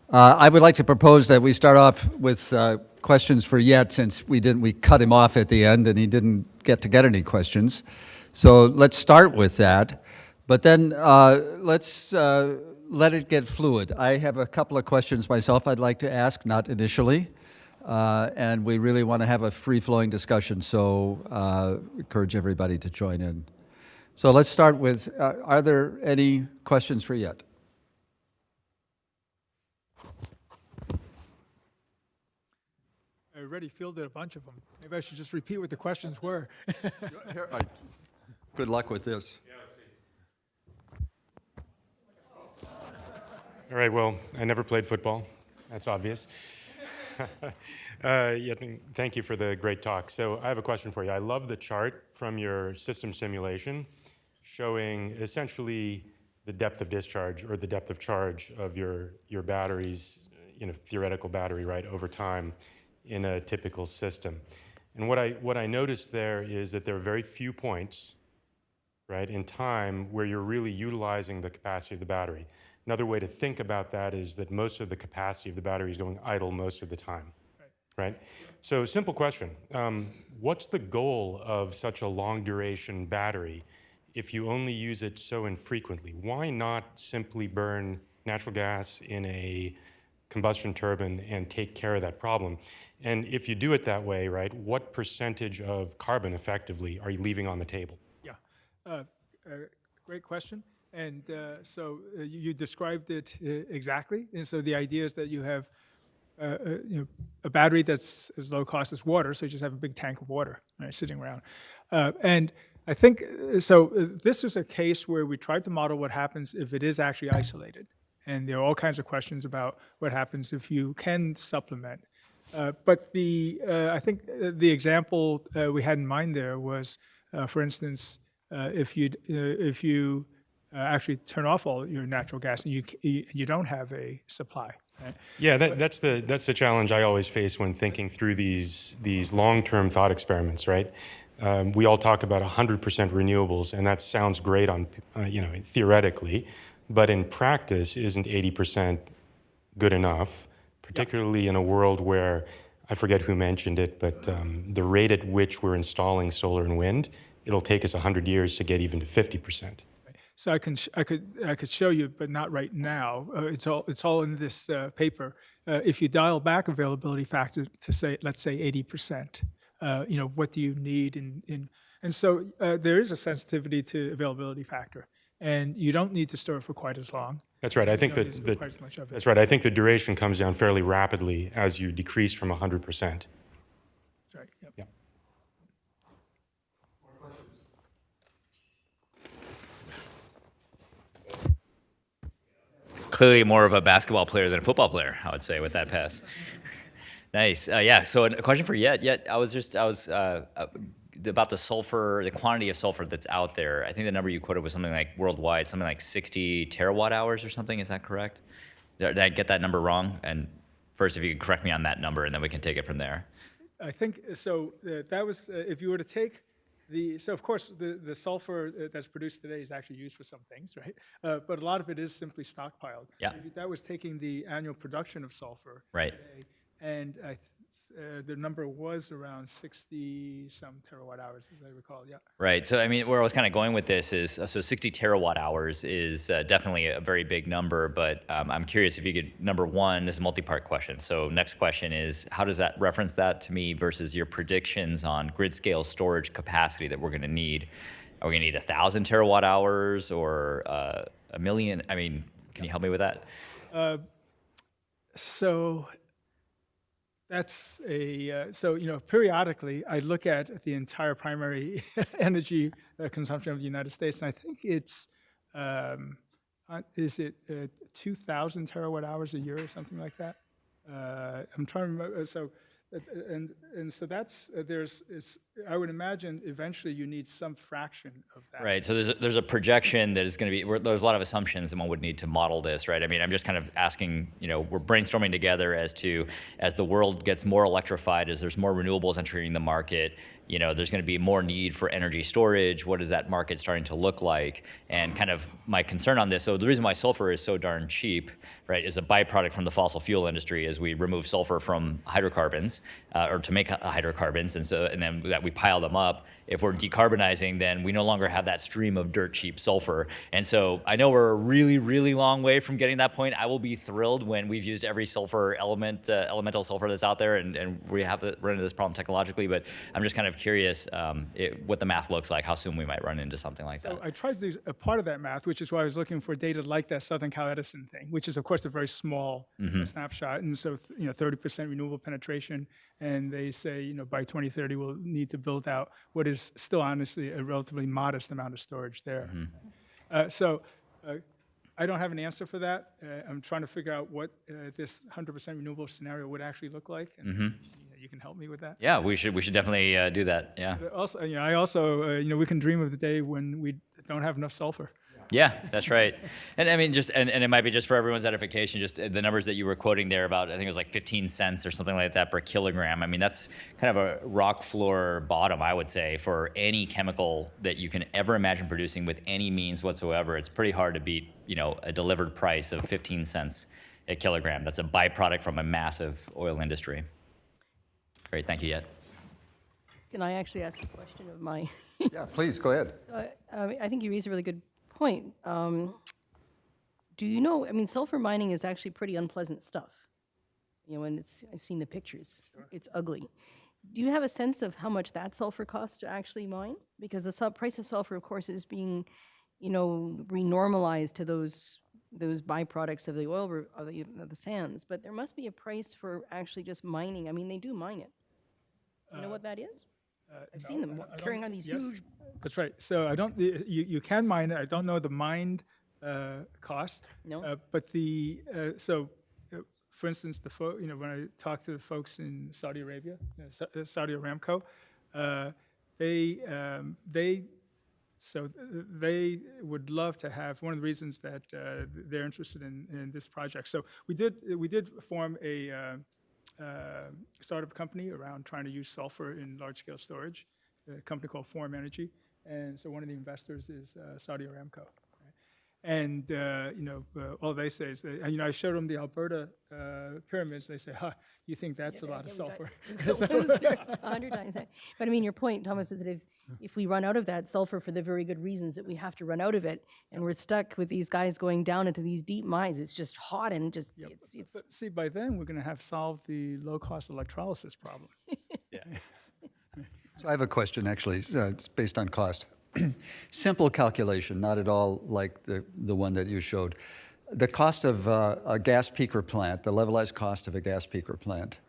I would like to propose that we start off with questions for Yet, since we cut him off at the end and he didn't get any questions. So let's start with that, but then let's let it get fluid. I have a couple of questions myself I'd like to ask, not initially, and we really want to have a free-flowing discussion, so encourage everybody to join in. So let's start with, are there any questions for Yet? I already fielded a bunch of them. Maybe I should just repeat what the questions were. Good luck with this. All right, well, I never played football. That's obvious. Yet-Ming, thank you for the great talk. So I have a question for you. I love the chart from your system simulation showing essentially the depth of discharge or the depth of charge of your batteries, theoretical battery, right, over time in a typical system. And what I noticed there is that there are very few points, right, in time where you're really utilizing the capacity of the battery. Another way to think about that is that most of the capacity of the battery is going idle most of the time, right? So simple question, what's the goal of such a long duration battery if you only use it so infrequently? Why not simply burn natural gas in a combustion turbine and take care of that problem? And if you do it that way, right, what percentage of carbon effectively are you leaving on the table? Yeah, great question. And so you described it exactly. And so the idea is that you have a battery that's as low cost as water, so you just have a big tank of water, right, sitting around. And I think, so this is a case where we tried to model what happens if it is actually isolated. And there are all kinds of questions about what happens if you can supplement. But I think the example we had in mind there was, for instance, if you actually turn off all your natural gas and you don't have a supply. Right? Yeah, that's the challenge I always face when thinking through these long-term thought experiments, right? We all talk about 100% renewables, and that sounds great on theoretically, but in practice, isn't 80% good enough? Particularly in a world where, I forget who mentioned it, but the rate at which we're installing solar and wind, it'll take us 100 years to get even to 50%. So I could show you, but not right now. It's all in this paper. If you dial back availability factor to say, let's say 80%, what do you need and so there is a sensitivity to availability factor, and you don't need to store it for quite as long. That's right. I think that's right. I think the duration comes down fairly rapidly as you decrease from 100%. That's right. Yep. Yeah. Clearly more of a basketball player than a football player, I would say, with that pass. Nice. Yeah. So a question for Yet. I was about the sulfur, the quantity of sulfur that's out there. I think the number you quoted was something like worldwide, something like 60 terawatt hours or something. Is that correct? Did I get that number wrong? And first, if you could correct me on that number, and then we can take it from there. I think so. That was if you were to take so of course the sulfur that's produced today is actually used for some things, right? But a lot of it is simply stockpiled. Yeah. That was taking the annual production of sulfur. Right. Today, and the number was around 60-some terawatt hours, as I recall. Yeah. Right. So I mean, where I was kind of going with this is, so 60 terawatt hours is definitely a very big number. But I'm curious if you could, number one, this is a multi-part question. So next question is, how does that reference that to me versus your predictions on grid scale storage capacity that we're going to need? Are we going to need 1,000 terawatt hours or a million? I mean, can you help me with that? So that's periodically I look at the entire primary energy consumption of the United States, and I think it's, is it 2,000 terawatt hours a year or something like that? I'm trying to remember. So And so that's, I would imagine eventually you need some fraction of that. Right. So there's a projection that is going to be, there's a lot of assumptions that one would need to model this, right? I mean, I'm just kind of asking, we're brainstorming together as the world gets more electrified, as there's more renewables entering the market, there's going to be more need for energy storage. What is that market starting to look like? And kind of my concern on this, so the reason why sulfur is so darn cheap, right, is a byproduct from the fossil fuel industry as we remove sulfur from hydrocarbons, or to make hydrocarbons, and then that we pile them up. If we're decarbonizing, then we no longer have that stream of dirt cheap sulfur. And so I know we're a really, really long way from getting that point. I will be thrilled when we've used every sulfur elemental sulfur that's out there, and we have to run into this problem technologically. But I'm just kind of curious what the math looks like, how soon we might run into something like that. So I tried to do a part of that math, which is why I was looking for data like that Southern Cal Edison thing, which is of course a very small snapshot. And so 30% renewable penetration, and they say by 2030 we'll need to build out what is still honestly a relatively modest amount of storage there. So I don't have an answer for that. I'm trying to figure out what this 100% renewable scenario would actually look like, and you can help me with that. Yeah, we should definitely do that. Yeah. But also, I also, we can dream of the day when we don't have enough sulfur. Yeah, that's right. And I mean, and it might be just for everyone's edification, just the numbers that you were quoting there about, I think it was like 15 cents or something like that per kilogram. I mean, that's kind of a rock floor bottom, I would say, for any chemical that you can ever imagine producing with any means whatsoever. It's pretty hard to beat, a delivered price of 15 cents a kilogram. That's a byproduct from a massive oil industry. Great, thank you, Yet. Can I actually ask a question of my? Yeah, please, go ahead. I think you raised a really good point. Do you know, I mean, sulfur mining is actually pretty unpleasant stuff. And I've seen the pictures. Sure. It's ugly. Do you have a sense of how much that sulfur costs to actually mine? Because the price of sulfur, of course, is being, renormalized to those byproducts of the oil, of the sands. But there must be a price for actually just mining. I mean, they do mine it. You know what that is? I've seen them carrying on these huge. That's right. So I don't. You can mine it. I don't know the mined cost. No. But for instance, when I talk to the folks in Saudi Arabia, Saudi Aramco, they would love to have, one of the reasons that they're interested in this project. So we did form a startup company around trying to use sulfur in large-scale storage, a company called Forum Energy. And so one of the investors is Saudi Aramco. And all they say is, I showed them the Alberta pyramids. They say, you think that's a lot of sulfur? 100 times that. But I mean, your point, Thomas, is that if we run out of that sulfur for the very good reasons that we have to run out of it, and we're stuck with these guys going down into these deep mines, it's just hot and just, it's But see, by then, we're going to have solved the low-cost electrolysis problem. Yeah. So I have a question, actually. It's based on cost. Simple calculation, not at all like the one that you showed. The cost of a gas peaker plant, the levelized cost of a gas peaker plant,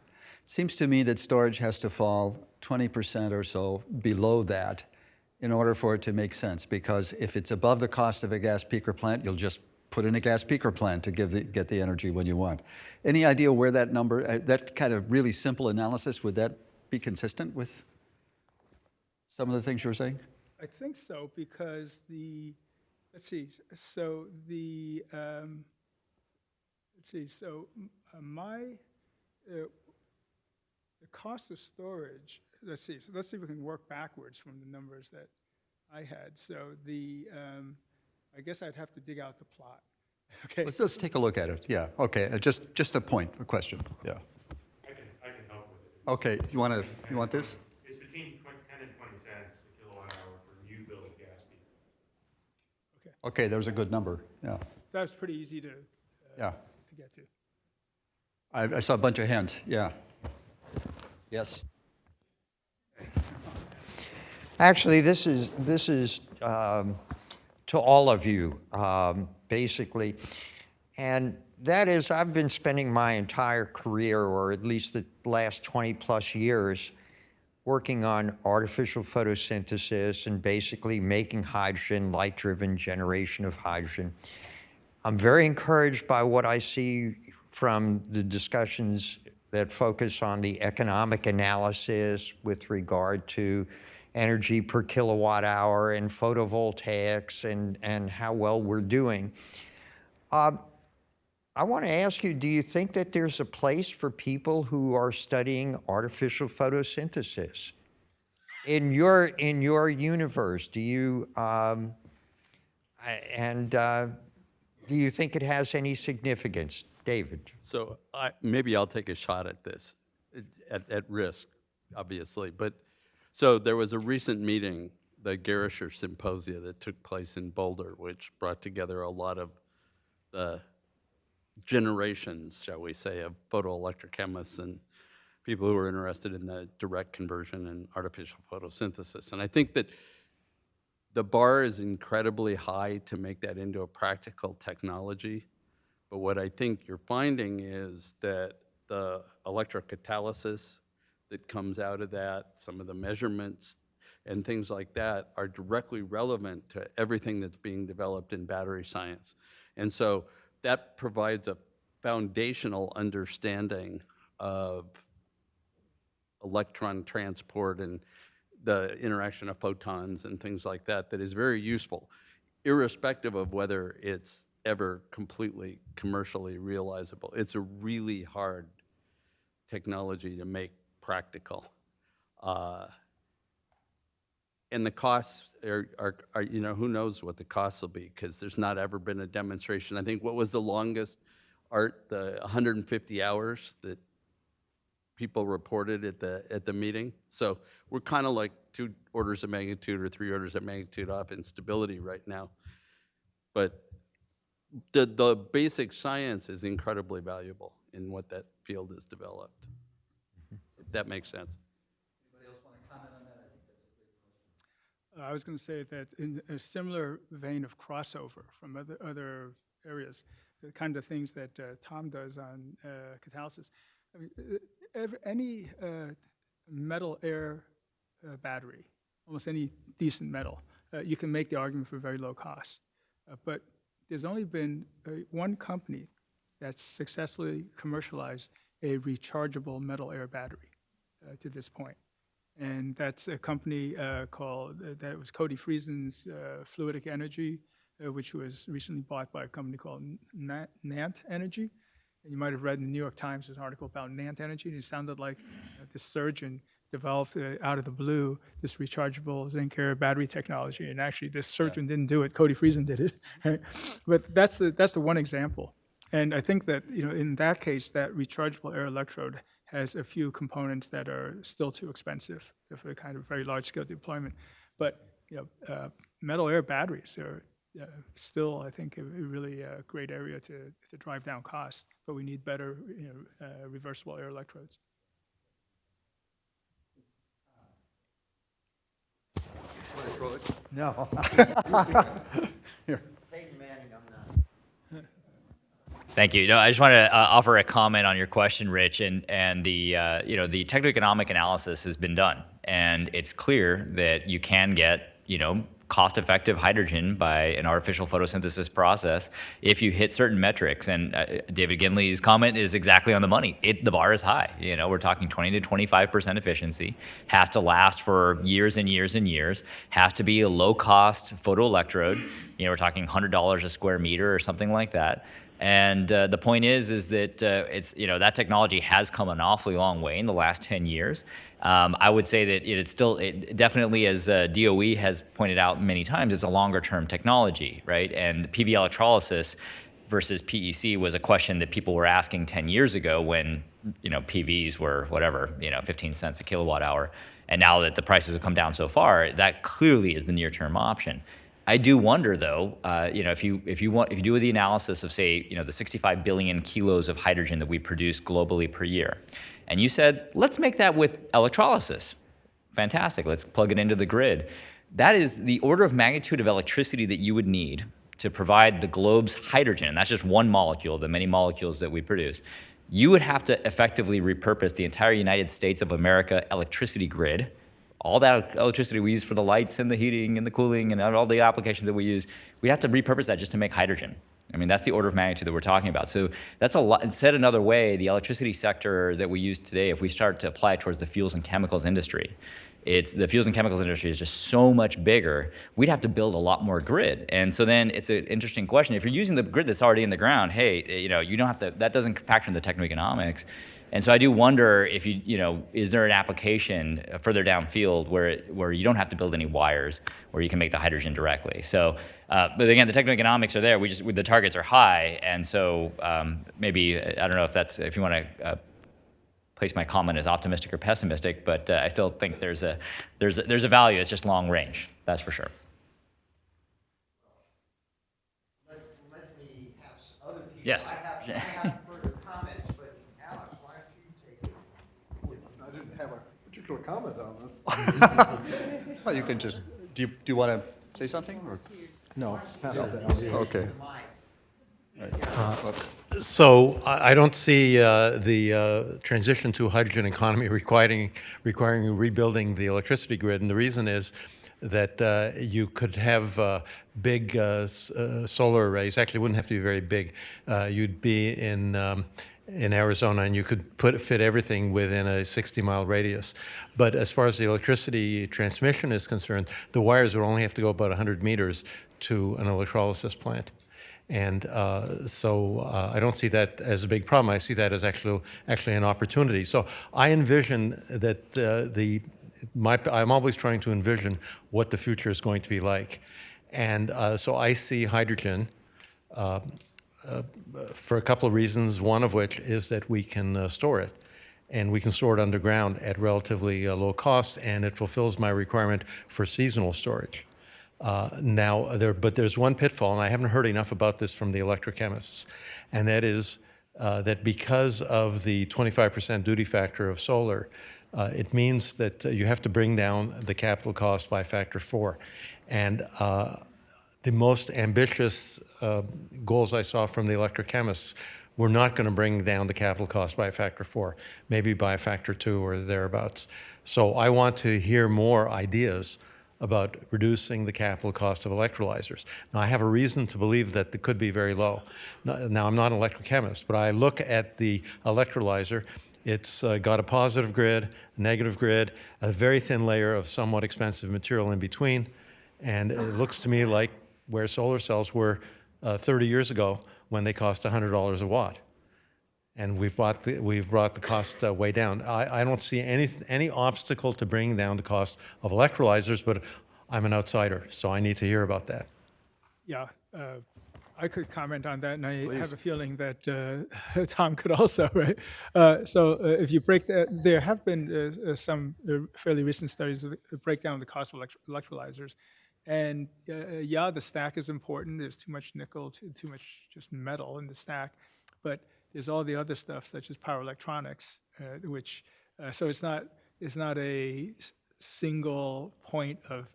seems to me that storage has to fall 20% or so below that in order for it to make sense. Because if it's above the cost of a gas peaker plant, you'll just put in a gas peaker plant to get the energy when you want. Any idea where that number, that kind of really simple analysis, would that be consistent with some of the things you were saying? I think so, because let's see, so the cost of storage, let's see if we can work backwards from the numbers that I had. So I guess I'd have to dig out the plot. Okay. Let's just take a look at it. Yeah, okay, just a question, yeah. I can help with it. Okay, you want this? It's between 10 and 20 cents a kilowatt hour for new build gas peaker. Okay, there's a good number, yeah. So that was pretty easy to get to. I saw a bunch of hands, yeah. Yes? Actually, this is to all of you, basically. And that is, I've been spending my entire career, or at least the last 20 plus years, working on artificial photosynthesis and basically making hydrogen, light-driven generation of hydrogen. I'm very encouraged by what I see from the discussions that focus on the economic analysis with regard to energy per kilowatt hour and photovoltaics and how well we're doing. I want to ask you, do you think that there's a place for people who are studying artificial photosynthesis? In your universe, do you, do you think it has any significance? David? So maybe I'll take a shot at this, at risk, obviously. But so there was a recent meeting, the Garrisher Symposia, that took place in Boulder, which brought together a lot of the generations, shall we say, of photoelectrochemists and people who are interested in the direct conversion and artificial photosynthesis. And I think that the bar is incredibly high to make that into a practical technology. But what I think you're finding is that the electrocatalysis that comes out of that, some of the measurements and things like that are directly relevant to everything that's being developed in battery science. And so that provides a foundational understanding of electron transport and the interaction of photons and things like that that is very useful, irrespective of whether it's ever completely commercially realizable. It's a really hard technology to make practical. And the costs are, you know, who knows what the costs will be, because there's not ever been a demonstration. I think what was the longest, Art, the 150 hours that people reported at the meeting? So we're kind of like 2 orders of magnitude or 3 orders of magnitude off in stability right now. But the basic science is incredibly valuable in what that field has developed. If that makes sense. I was going to say that in a similar vein of crossover from other areas, the kind of things that Tom does on catalysis. I mean, any metal air battery, almost any decent metal, you can make the argument for very low cost. But there's only been one company that's successfully commercialized a rechargeable metal air battery to this point. And that's a company called, that was Cody Friesen's Fluidic Energy, which was recently bought by a company called Nant Energy. And you might have read in the New York Times, there's an article about Nant Energy, and it sounded like this surgeon developed out of the blue this rechargeable zinc air battery technology. And actually, this surgeon didn't do it, Cody Friesen did it. Right? But that's the one example. And I think that, you know, in that case, that rechargeable air electrode has a few components that are still too expensive for the kind of very large-scale deployment. But, you know, metal air batteries are still, I think, a really great area to drive down costs. But we need better, you know, reversible air electrodes. No. Thank you. No, I just want to offer a comment on your question, Rich, and the you know, the techno-economic analysis has been done, and it's clear that you can get, you know, cost-effective hydrogen by an artificial photosynthesis process if you hit certain metrics. And David Ginley's comment is exactly on the money. The bar is high. You know, we're talking 20 to 25% efficiency, has to last for years and years and years, has to be a low-cost photoelectrode. You know, we're talking $100 a square meter or something like that. And the point is that it's, you know, that technology has come an awfully long way in the last 10 years. I would say that it's still, definitely, as DOE has pointed out many times, it's a longer term technology, right? And PV electrolysis versus PEC was a question that people were asking 10 years ago when, you know, PVs were whatever, you know, 15 cents a kilowatt hour. And now that the prices have come down so far, that clearly is the near term option. I do wonder, though, you know, if you do the analysis of, say, you know, the 65 billion kilos of hydrogen that we produce globally per year, and you said, let's make that with electrolysis. Fantastic. Let's plug it into the grid. That is the order of magnitude of electricity that you would need to provide the globe's hydrogen. And that's just one molecule, the many molecules that we produce. You would have to effectively repurpose the entire United States of America electricity grid all that electricity we use for the lights and the heating and the cooling and all the applications that we use, we have to repurpose that just to make hydrogen. I mean, that's the order of magnitude that we're talking about. So that's a lot. Said another way, the electricity sector that we use today, if we start to apply it towards the fuels and chemicals industry, the fuels and chemicals industry is just so much bigger, we'd have to build a lot more grid. And so then it's an interesting question. If you're using the grid that's already in the ground, hey, you don't have to, that doesn't factor into technoeconomics. And so I do wonder if is there an application further downfield where you don't have to build any wires, where you can make the hydrogen directly. So, but again, the technoeconomics are there. The targets are high, and so maybe I don't know if you want to place my comment as optimistic or pessimistic, but I still think there's a value. It's just long range. That's for sure. Let me have other people. Yes. I have further comments, but Alex, why don't you take it? I didn't have a particular comment on this. Well, you can just, do you want to say something? Or? No, pass it down. Okay. So I don't see the transition to a hydrogen economy requiring rebuilding the electricity grid, and the reason is that you could have big solar arrays. Actually, it wouldn't have to be very big. You'd be in Arizona, and you could fit everything within a 60-mile radius. But as far as the electricity transmission is concerned, the wires would only have to go about 100 meters to an electrolysis plant. And so I don't see that as a big problem. I see that as actually an opportunity. So I envision that I'm always trying to envision what the future is going to be like. And so I see hydrogen for a couple of reasons, one of which is that we can store it. And we can store it underground at relatively low cost, and it fulfills my requirement for seasonal storage. But there's one pitfall, and I haven't heard enough about this from the electrochemists, and that is that because of the 25% duty factor of solar, it means that you have to bring down the capital cost by a factor 4. And the most ambitious goals I saw from the electrochemists were not going to bring down the capital cost by a factor 4, maybe by a factor 2 or thereabouts. So I want to hear more ideas about reducing the capital cost of electrolyzers. Now, I have a reason to believe that it could be very low. Now, I'm not an electrochemist, but I look at the electrolyzer. It's got a positive grid, a negative grid, a very thin layer of somewhat expensive material in between, and it looks to me like where solar cells were 30 years ago when they cost $100 a watt. And we've brought the cost way down. I don't see any obstacle to bringing down the cost of electrolyzers, but I'm an outsider, so I need to hear about that. Yeah, I could comment on that, and I have a feeling that Tom could also, right? So if you break that, there have been some fairly recent studies that break down the cost of electrolyzers. And yeah, the stack is important. There's too much nickel, too much just metal in the stack. But there's all the other stuff, such as power electronics, which, so it's not a single point of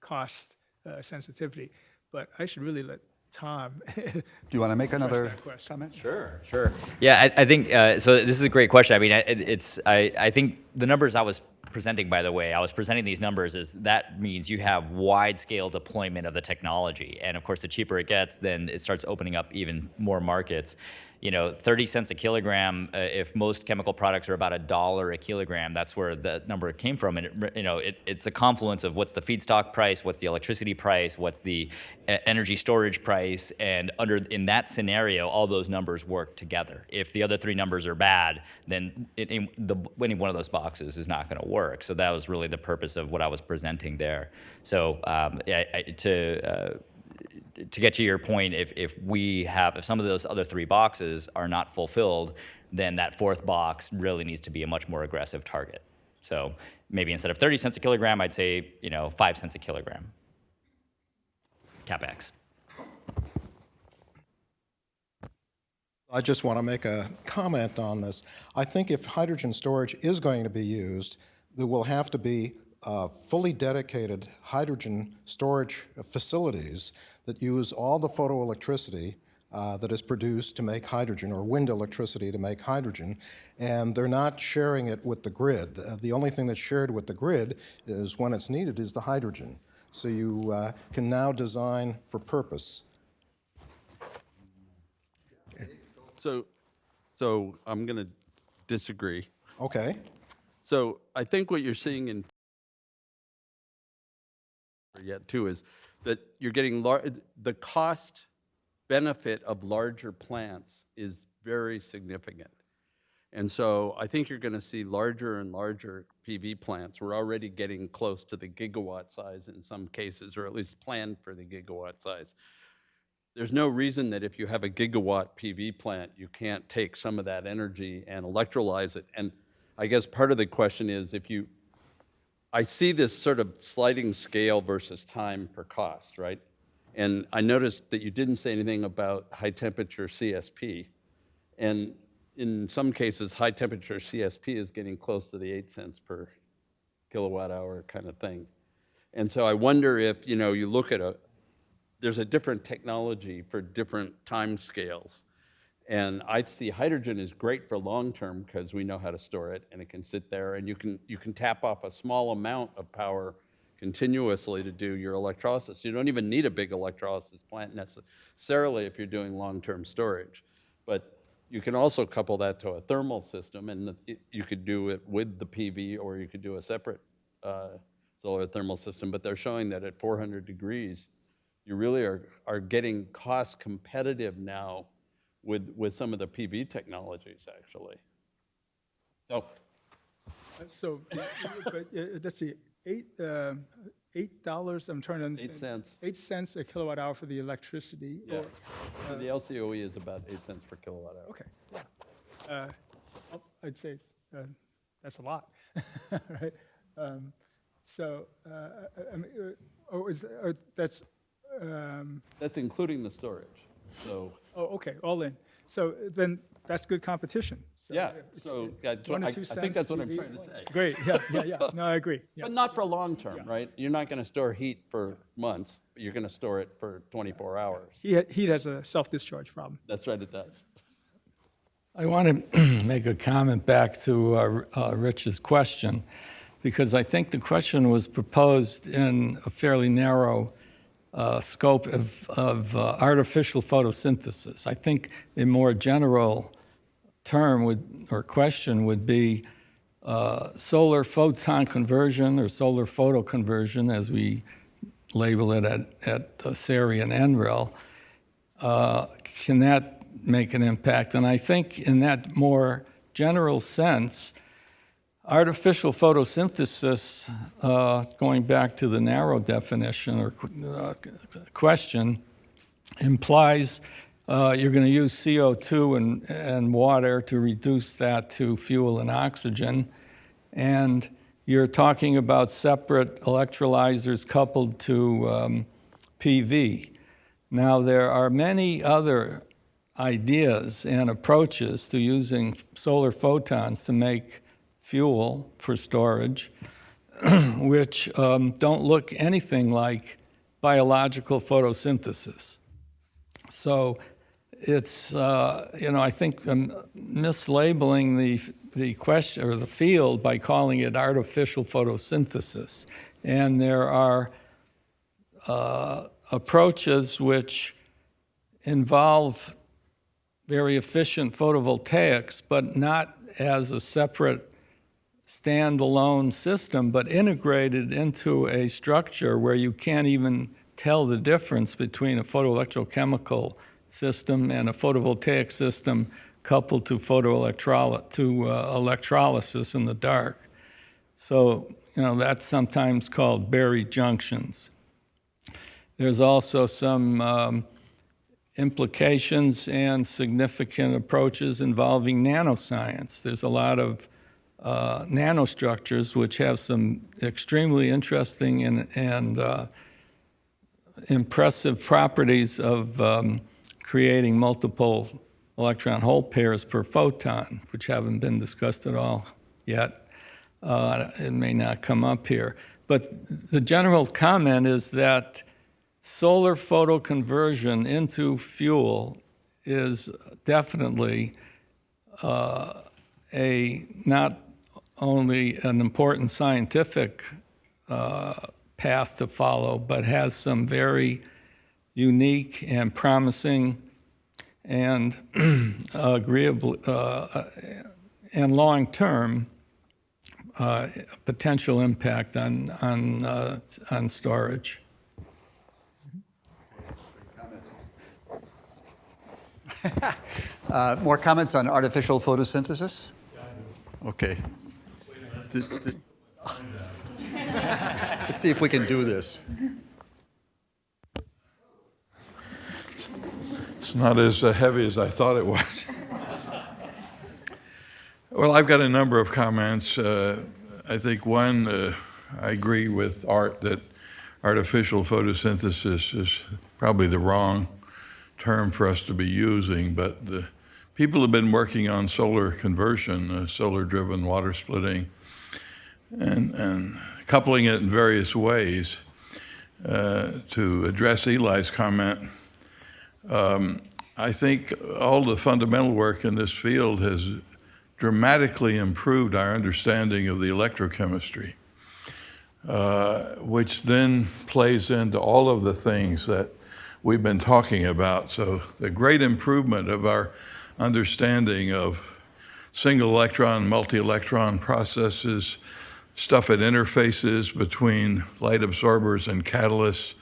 cost sensitivity. But I should really let Tom. Do you want to make another that question. comment? Sure. Yeah, I think so. This is a great question. I mean, I think the numbers I was presenting, by the way, I was presenting these numbers as that means you have wide scale deployment of the technology, and of course, the cheaper it gets, then it starts opening up even more markets. 30 cents a kilogram, if most chemical products are about $1 a kilogram, that's where the number came from. And it's a confluence of what's the feedstock price, what's the electricity price, what's the energy storage price, and in that scenario, all those numbers work together. If the other three numbers are bad, then any one of those boxes is not going to work. So that was really the purpose of what I was presenting there. So to get to your point, if some of those other three boxes are not fulfilled, then that fourth box really needs to be a much more aggressive target. So maybe instead of 30 cents a kilogram, I'd say 5 cents a kilogram. CapEx. I just want to make a comment on this. I think if hydrogen storage is going to be used, there will have to be fully dedicated hydrogen storage facilities that use all the photoelectricity that is produced to make hydrogen, or wind electricity to make hydrogen, and they're not sharing it with the grid. The only thing that's shared with the grid is when it's needed is the hydrogen. So you can now design for purpose. So I'm going to disagree. Okay. So I think what you're seeing in yet too is that you're getting the cost benefit of larger plants is very significant. And so I think you're going to see larger and larger PV plants. We're already getting close to the gigawatt size in some cases, or at least planned for the gigawatt size. There's no reason that if you have a gigawatt PV plant, you can't take some of that energy and electrolyze it. And I guess part of the question is I see this sort of sliding scale versus time for cost, right? And I noticed that you didn't say anything about high temperature CSP. And in some cases, high temperature CSP is getting close to the 8 cents per kilowatt hour kind of thing. And so I wonder if, you look at there's a different technology for different time scales. And I see hydrogen is great for long term because we know how to store it and it can sit there, and you can tap off a small amount of power continuously to do your electrolysis. You don't even need a big electrolysis plant necessarily if you're doing long-term storage. But you can also couple that to a thermal system, and you could do it with the PV, or you could do a separate solar thermal system. But they're showing that at 400 degrees, you really are getting cost competitive now with some of the PV technologies, actually. So, but let's see, $8. I'm trying to understand. 8 cents. 8 cents a kilowatt hour for the electricity. Yeah. So the LCOE is about 8 cents per kilowatt hour. Okay. Yeah. I'd say that's a lot, right? So, I mean, that's. That's including the storage. So. Oh, okay, all in. So then that's good competition. So Yeah. it's So 1 or I 2 cents. think that's what I'm PV. trying to say. Great. Yeah. No, I agree. Yeah. But not for long term, right? You're not going to store heat for months. But you're going to store it for 24 hours. Heat has a self-discharge problem. That's right, it does. I want to make a comment back to Rich's question, because I think the question was proposed in a fairly narrow scope of artificial photosynthesis. I think a more general term or question would be solar photon conversion, or solar photo conversion, as we label it at SERI and NREL. Can that make an impact? And I think in that more general sense, artificial photosynthesis, going back to the narrow definition or question, implies you're going to use CO2 and water to reduce that to fuel and oxygen. And you're talking about separate electrolyzers coupled to PV. Now, there are many other ideas and approaches to using solar photons to make fuel for storage, which don't look anything like biological photosynthesis. So it's, I think I'm mislabeling the question or the field by calling it artificial photosynthesis. And there are approaches which involve very efficient photovoltaics, but not as a separate standalone system, but integrated into a structure where you can't even tell the difference between a photoelectrochemical system and a photovoltaic system coupled to electrolysis in the dark. So, that's sometimes called buried junctions. There's also some implications and significant approaches involving nanoscience. There's a lot of nanostructures which have some extremely interesting and impressive properties of creating multiple electron hole pairs per photon, which haven't been discussed at all yet. It may not come up here. But the general comment is that solar photo conversion into fuel is definitely a not only an important scientific path to follow, but has some very unique and promising and agreeable and long-term potential impact on storage. More comments on artificial photosynthesis? Okay. Let's see if we can do this. It's not as heavy as I thought it was. Well, I've got a number of comments. I think one, I agree with Art that artificial photosynthesis is probably the wrong term for us to be using, but the people have been working on solar conversion, solar-driven water splitting, and coupling it in various ways. To address Eli's comment, I think all the fundamental work in this field has dramatically improved our understanding of the electrochemistry, which then plays into all of the things that we've been talking about. So the great improvement of our understanding of single electron, multi-electron processes, stuff at interfaces between light absorbers and catalysts.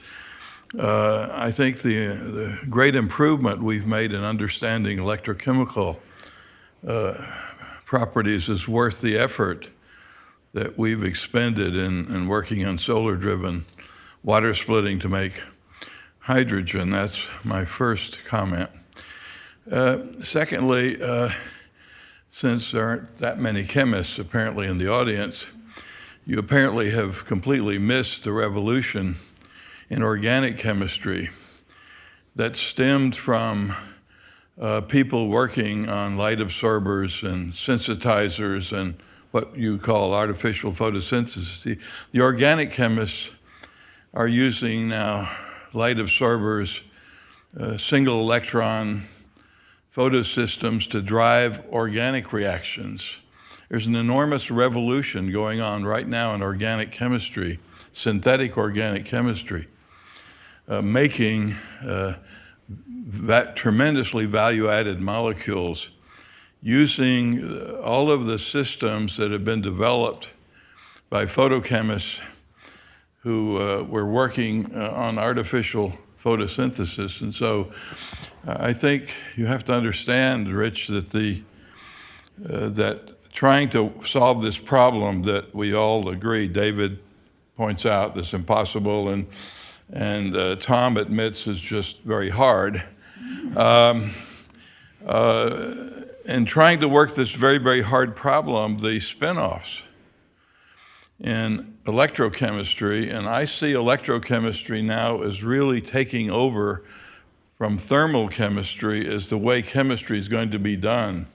I think the great improvement we've made in understanding electrochemical properties is worth the effort that we've expended in working on solar-driven water splitting to make hydrogen. That's my first comment. Secondly, since there aren't that many chemists apparently in the audience, you apparently have completely missed the revolution in organic chemistry that stemmed from people working on light absorbers and sensitizers and what you call artificial photosynthesis. The organic chemists are using now light absorbers, single electron photosystems to drive organic reactions. There's an enormous revolution going on right now in organic chemistry, synthetic organic chemistry, making tremendously value-added molecules using all of the systems that have been developed by photochemists who were working on artificial photosynthesis. And so I think you have to understand, Rich, that that trying to solve this problem that we all agree, David points out, is impossible, and Tom admits is just very hard. And trying to work this very, very hard problem, the spin-offs in electrochemistry, and I see electrochemistry now as really taking over from thermal chemistry as the way chemistry is going to be done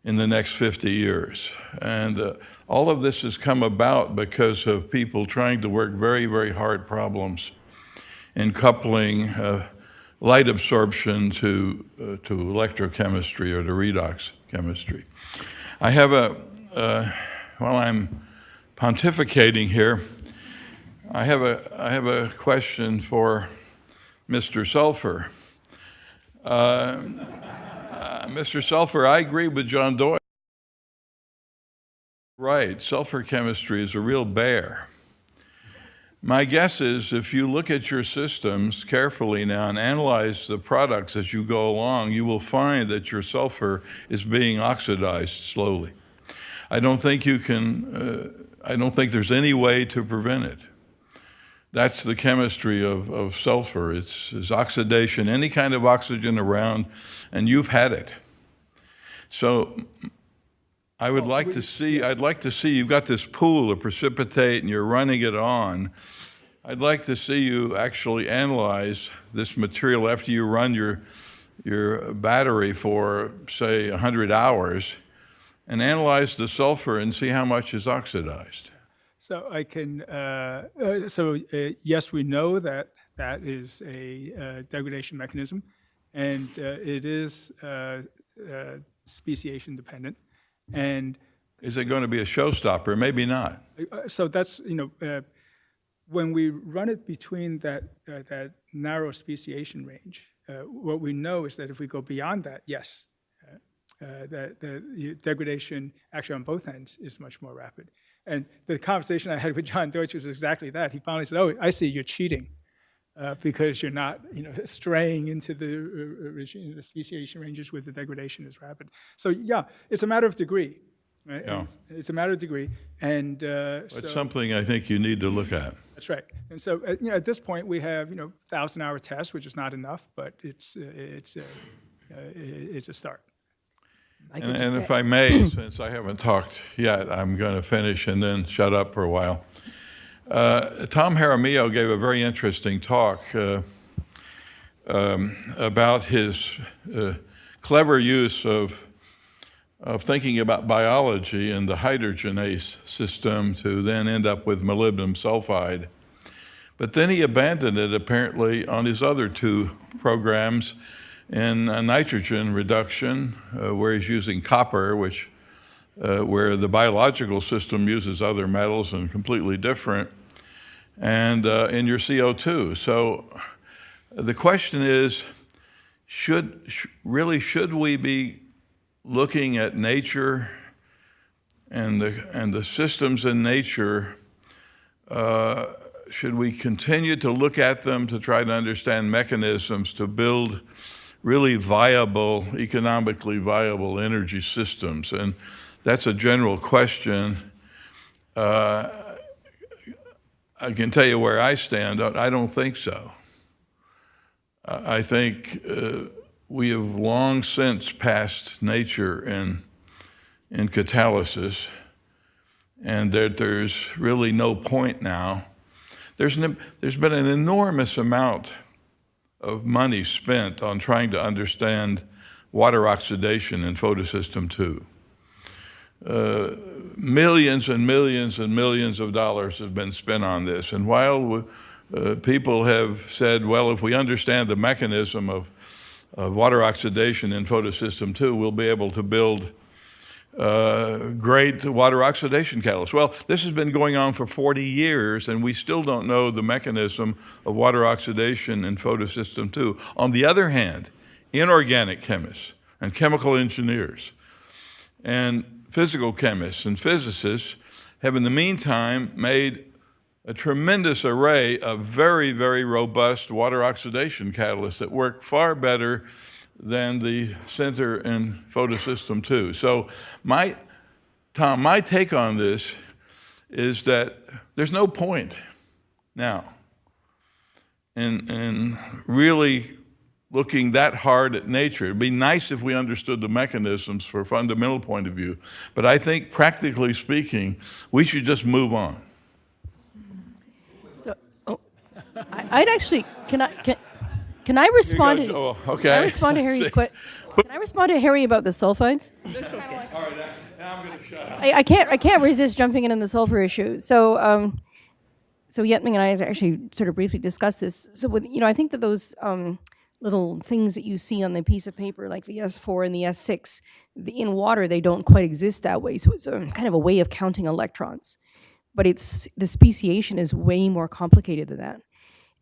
in the next 50 years. And all of this has come about because of people trying to work very, very hard problems in coupling light absorption to electrochemistry or to redox chemistry. I have while I'm pontificating here, I have a question for Mr. Sulfur. Mr. Sulfur, I agree with John Doyle. Right, sulfur chemistry is a real bear. My guess is if you look at your systems carefully now and analyze the products as you go along, you will find that your sulfur is being oxidized slowly. I don't think you can, I don't think there's any way to prevent it. That's the chemistry of sulfur. It's oxidation, any kind of oxygen around, and you've had it. So I would like to see, I'd like to see you've got this pool of precipitate and you're running it on. I'd like to see you actually analyze this material after you run your battery for, say, 100 hours, and analyze the sulfur and see how much is oxidized. So I can, yes, we know that that is a degradation mechanism. and it is speciation dependent. And Is it going to be a showstopper? Maybe not. so that's, when we run it between that narrow speciation range, what we know is that if we go beyond that, yes, that the degradation actually on both ends is much more rapid. And the conversation I had with John Deutsch was exactly that. He finally said, "Oh, I see, you're cheating because you're not, straying into the speciation ranges where the degradation is rapid." So yeah, it's a matter of degree, right? Yeah. It's a matter of degree, and It's something I think you need to look at. that's right. And so, at this point, we have 1,000-hour tests, which is not enough, but it's a start. And if I may, since I haven't talked yet, I'm going to finish and then shut up for a while. Tom Jaramillo gave a very interesting talk about his clever use of thinking about biology and the hydrogenase system to then end up with molybdenum sulfide. But then he abandoned it apparently on his other two programs in nitrogen reduction, where he's using copper, where the biological system uses other metals and completely different, and in your CO2. So the question is, should we be looking at nature and the systems in nature? Should we continue to look at them to try to understand mechanisms to build really viable, economically viable energy systems? And that's a general question. I can tell you where I stand. I don't think so. I think we have long since passed nature in catalysis, and that there's really no point now. There's been an enormous amount of money spent on trying to understand water oxidation in photosystem 2. Millions and millions and millions of dollars have been spent on this. And while people have said, well, if we understand the mechanism of water oxidation in photosystem 2, we'll be able to build great water oxidation catalysts. Well, this has been going on for 40 years, and we still don't know the mechanism of water oxidation in photosystem 2. On the other hand, inorganic chemists and chemical engineers and physical chemists and physicists have in the meantime made a tremendous array of very, very robust water oxidation catalysts that work far better than the center in photosystem 2. So my take on this is that there's no point now in really looking that hard at nature. It'd be nice if we understood the mechanisms for a fundamental point of view, but I think practically speaking, we should just move on. So, I'd actually, can I respond to? Oh, okay. Can I respond to Harry's question? Can I respond to Harry about the sulfides? That's okay. All right, now I'm going to shut up. I can't resist jumping in on the sulfur issue. So so Yet-Ming and I actually sort of briefly discussed this. So with, I think that those little things that you see on the piece of paper, like the S4 and the S6, in water they don't quite exist that way. So it's a kind of a way of counting electrons, but the speciation is way more complicated than that.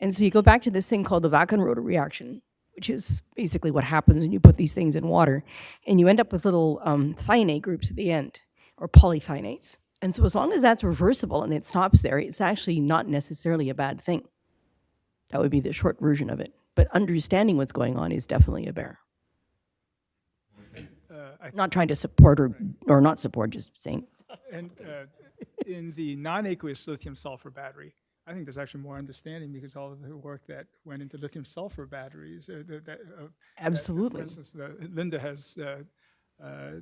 And so you go back to this thing called the Wackenroder reaction, which is basically what happens when you put these things in water, and you end up with little thionate groups at the end, or polythionates. And so as long as that's reversible and it stops there, it's actually not necessarily a bad thing. That would be the short version of it. But understanding what's going on is definitely a bear. Not trying to support or not support, just saying. And in the non-aqueous lithium-sulfur battery, I think there's actually more understanding because all of the work that went into lithium-sulfur batteries. Absolutely. For instance, Linda has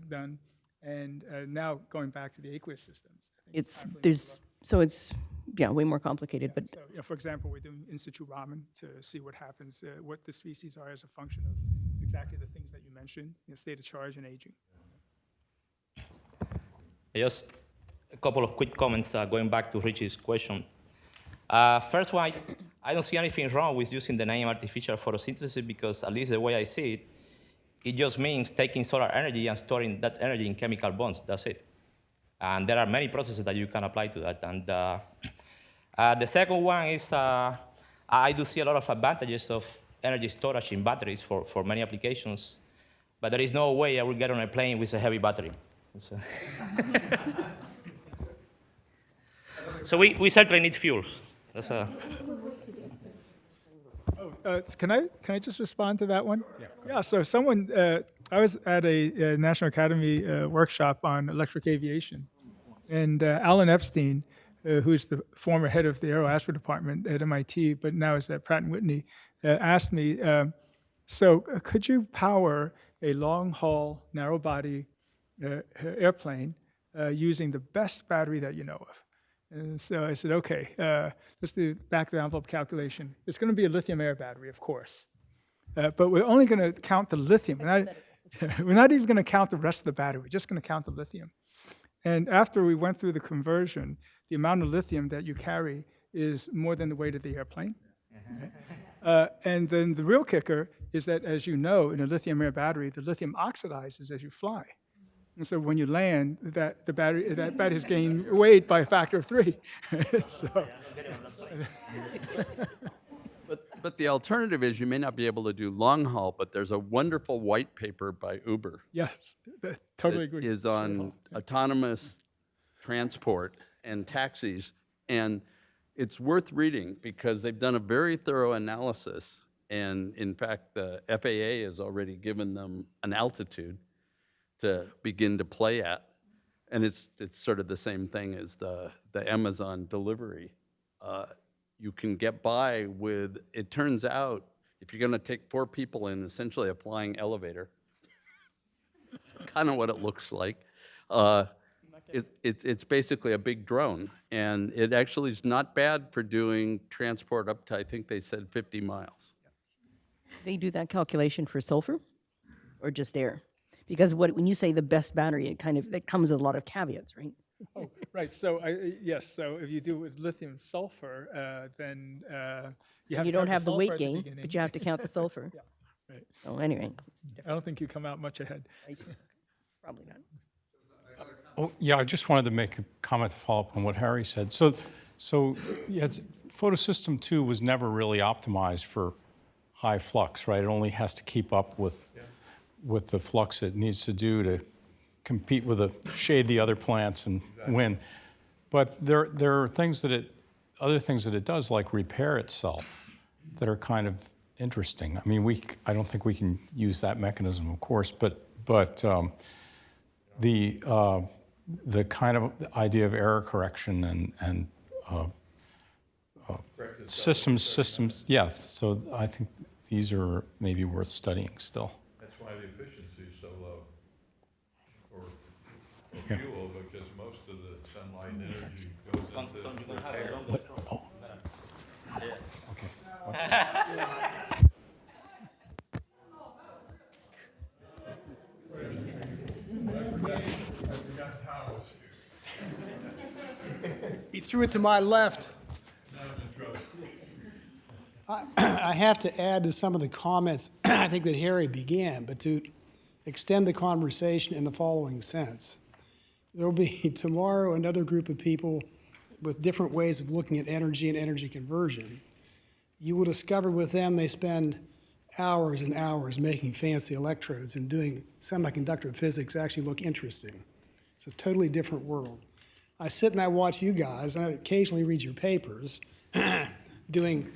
done, and now going back to the aqueous systems. It's way more complicated, but So, for example, we're doing in situ Raman to see what happens, what the species are as a function of exactly the things that you mentioned, state of charge and aging. Just a couple of quick comments going back to Richie's question. First one, I don't see anything wrong with using the name artificial photosynthesis because, at least the way I see it, it just means taking solar energy and storing that energy in chemical bonds. That's it. And there are many processes that you can apply to that. And the second one is I do see a lot of advantages of energy storage in batteries for many applications, but there is no way I will get on a plane with a heavy battery. So we certainly need fuels. That's a... Can I just respond to that one? Yeah. So someone, I was at a National Academy workshop on electric aviation, and Alan Epstein, who's the former head of the Aeroastro department at MIT, but now is at Pratt & Whitney, asked me, so could you power a long-haul, narrow-body airplane using the best battery that you know of? And so I said, okay, let's do back-of-the-envelope calculation. It's going to be a lithium-air battery, of course. But we're only going to count the lithium. We're not even going to count the rest of the battery. We're just going to count the lithium. And after we went through the conversion, the amount of lithium that you carry is more than the weight of the airplane. Right? And then the real kicker is that, as you know, in a lithium-air battery, the lithium oxidizes as you fly. And so when you land, that battery has gained weight by a factor of 3. So. But the alternative is you may not be able to do long haul, but there's a wonderful white paper by Uber. Yes, totally agree. Is on autonomous transport and taxis, and it's worth reading because they've done a very thorough analysis, and in fact, the FAA has already given them an altitude to begin to play at, and it's sort of the same thing as the Amazon delivery. You can get by with, it turns out, if you're going to take 4 people in essentially a flying elevator, kind of what it looks like, it's basically a big drone, and it actually is not bad for doing transport up to, I think they said 50 miles. They do that calculation for sulfur or just air? Because when you say the best battery, that comes with a lot of caveats, right? Oh, right. So yes. So if you do it with lithium sulfur, then you have. You to don't count have the weight sulfur at gain, beginning. but you have to count the sulfur. Yeah. Right. So anyway, I don't think you come out much ahead. probably not. Oh, yeah, I just wanted to make a comment to follow up on what Harry said. So yeah, photosystem 2 was never really optimized for high flux, right? It only has to keep up with the flux it needs to do to compete with shade the other plants and win. But there are other things that it does, like repair itself, that are kind of interesting. I mean, I don't think we can use that mechanism, of course, but the kind of idea of error correction and systems, yeah. So I think these are maybe worth studying still. That's why the efficiency is so low for fuel, because most of the sunlight energy goes into repair. Oh. He threw it to my left. I have to add to some of the comments I think that Harry began, but to extend the conversation in the following sense. There will be tomorrow another group of people with different ways of looking at energy and energy conversion. You will discover with them they spend hours and hours making fancy electrodes and doing semiconductor physics actually look interesting. It's a totally different world. I sit and I watch you guys, and I occasionally read your papers, doing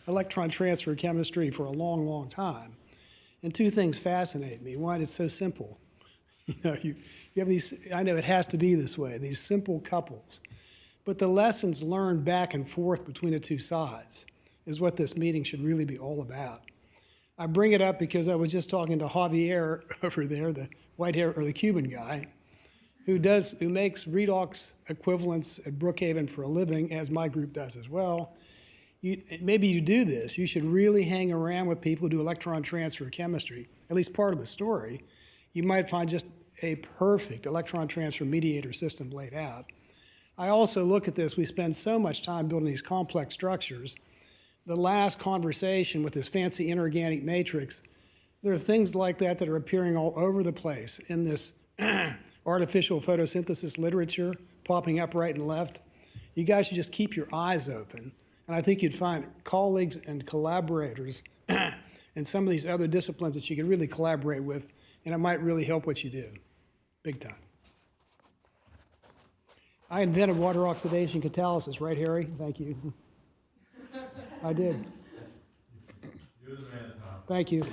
electron transfer chemistry for a long, long time. And 2 things fascinate me. One, it's so simple. You have these, I know it has to be this way, these simple couples. But the lessons learned back and forth between the 2 sides is what this meeting should really be all about. I bring it up because I was just talking to Javier over there, the white hair, or the Cuban guy, who makes redox equivalents at Brookhaven for a living, as my group does as well. Maybe you do this. You should really hang around with people who do electron transfer chemistry, at least part of the story. You might find just a perfect electron transfer mediator system laid out. I also look at this, we spend so much time building these complex structures, the last conversation with this fancy inorganic matrix, there are things like that that are appearing all over the place in this artificial photosynthesis literature popping up right and left. You guys should just keep your eyes open. And I think you'd find colleagues and collaborators in some of these other disciplines that you could really collaborate with, and it might really help what you do, big time. I invented water oxidation catalysis, right, Harry? Thank you. I did. You're the man, Tom. Thank you.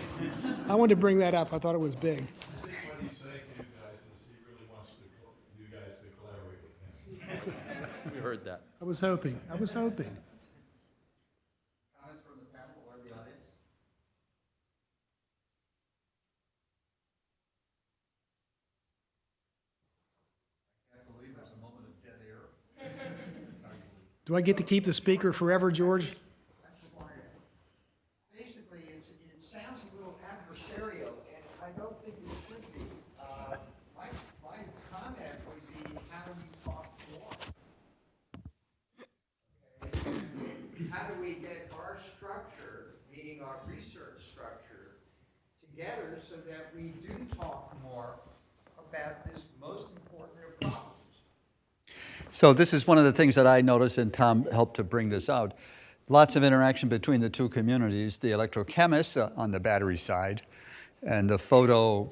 I wanted to bring that up. I thought it was big. I think what he's saying to you guys is he really wants you guys to collaborate with him. We heard that. I was hoping. I was hoping. Comments from the panel or the audience? I can't believe there's a moment of dead air. Do I get to keep the speaker forever, George? Basically, it sounds a little adversarial, and I don't think it should be. My comment would be, how do we talk more? Okay. How do we get our structure, meaning our research structure, together so that we do talk more about this most important of problems? So this is one of the things that I noticed, and Tom helped to bring this out. Lots of interaction between the two communities, the electrochemists on the battery side and the photo,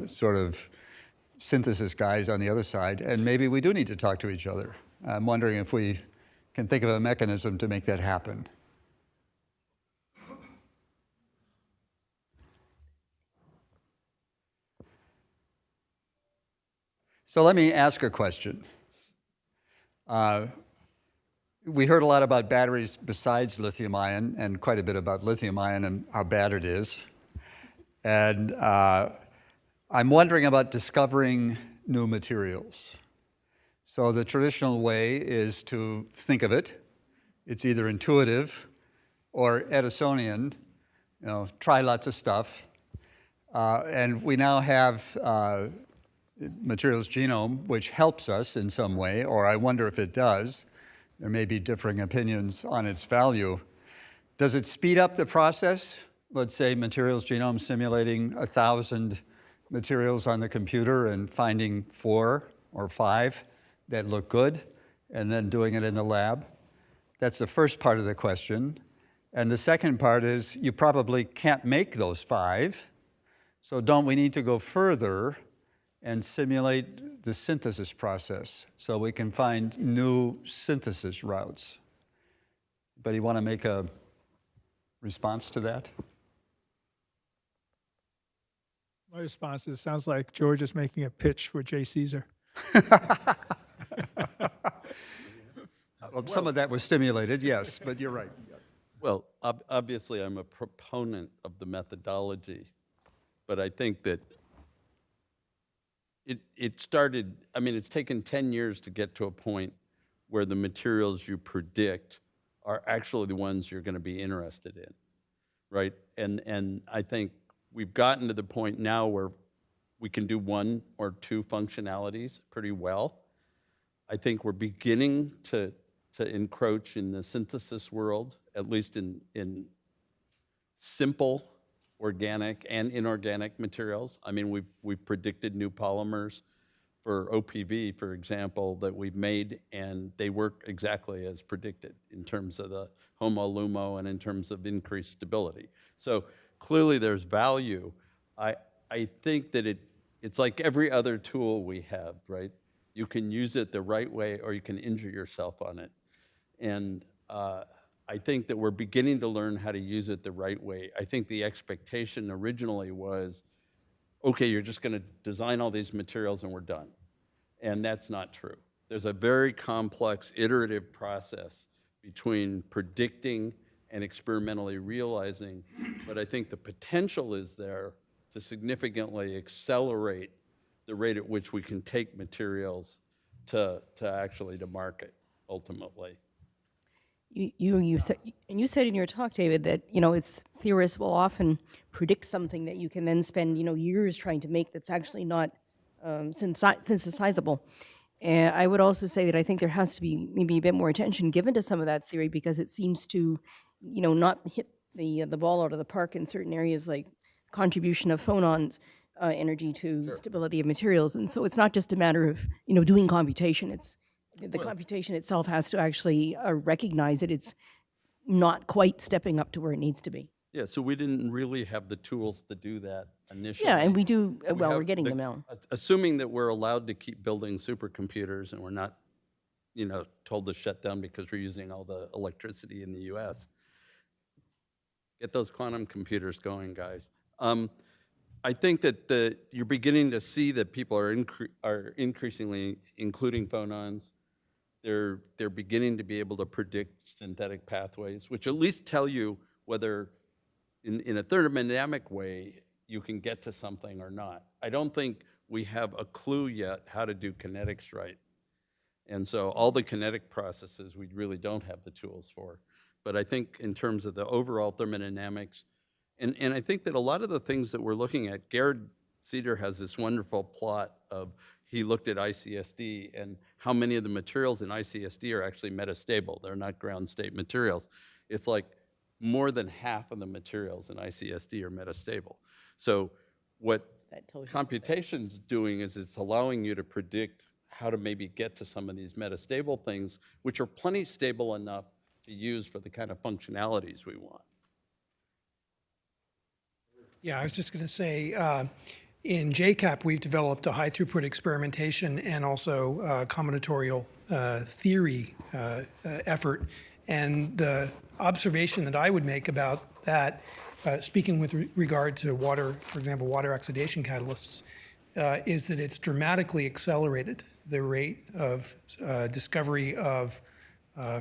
sort of synthesis guys on the other side. And maybe we do need to talk to each other. I'm wondering if we can think of a mechanism to make that happen. So let me ask a question. We heard a lot about batteries besides lithium-ion, and quite a bit about lithium-ion and how bad it is. And I'm wondering about discovering new materials. So the traditional way is to think of it. It's either intuitive or Edisonian, try lots of stuff. And we now have materials genome, which helps us in some way, or I wonder if it does. There may be differing opinions on its value. Does it speed up the process? Let's say materials genome simulating 1,000 materials on the computer and finding 4 or 5 that look good, and then doing it in the lab. That's the first part of the question. And the second part is, you probably can't make those 5, so don't we need to go further and simulate the synthesis process so we can find new synthesis routes? Anybody want to make a response to that? My response is, it sounds like George is making a pitch for J. Caesar. Well, some of that was stimulated, yes, but you're right. Well, obviously, I'm a proponent of the methodology, but I think that it started, it's taken 10 years to get to a point where the materials you predict are actually the ones you're going to be interested in, right? And I think we've gotten to the point now where we can do 1 or 2 functionalities pretty well. I think we're beginning to encroach in the synthesis world, at least in simple organic and inorganic materials. We've predicted new polymers for OPV, for example, that we've made, and they work exactly as predicted in terms of the homo-lumo and in terms of increased stability. So clearly there's value. I think that it's like every other tool we have, right? You can use it the right way or you can injure yourself on it. And I think that we're beginning to learn how to use it the right way. I think the expectation originally was, okay, you're just going to design all these materials and we're done. And that's not true. There's a very complex iterative process between predicting and experimentally realizing, but I think the potential is there to significantly accelerate the rate at which we can take materials to actually to market ultimately. You said in your talk, David, that it's theorists will often predict something that you can then spend years trying to make that's actually not synthesizable. And I would also say that I think there has to be maybe a bit more attention given to some of that theory because it seems to, not hit the ball out of the park in certain areas like contribution of phonons energy to stability of materials. And so it's not just a matter of, doing computation. It's the computation itself has to actually recognize that it's not quite stepping up to where it needs to be. Yeah, so we didn't really have the tools to do that initially. Yeah, and we do, well, have we're getting them now. Assuming that we're allowed to keep building supercomputers and we're not, told to shut down because we're using all the electricity in the US. Get those quantum computers going, guys. I think that you're beginning to see that people are increasingly including phonons. They're beginning to be able to predict synthetic pathways, which at least tell you whether in a thermodynamic way you can get to something or not. I don't think we have a clue yet how to do kinetics right. And so all the kinetic processes we really don't have the tools for. But I think in terms of the overall thermodynamics, and I think that a lot of the things that we're looking at, Garrett Cedar has this wonderful plot of, he looked at ICSD and how many of the materials in ICSD are actually metastable. They're not ground state materials. It's like more than half of the materials in ICSD are metastable. So what computation's doing is it's allowing you to predict how to maybe get to some of these metastable things, which are plenty stable enough to use for the kind of functionalities we want. Yeah, I was just going to say, in JCAP, we've developed a high throughput experimentation and also combinatorial theory effort. And the observation that I would make about that, speaking with regard to water, for example, water oxidation catalysts, is that it's dramatically accelerated the rate of discovery of,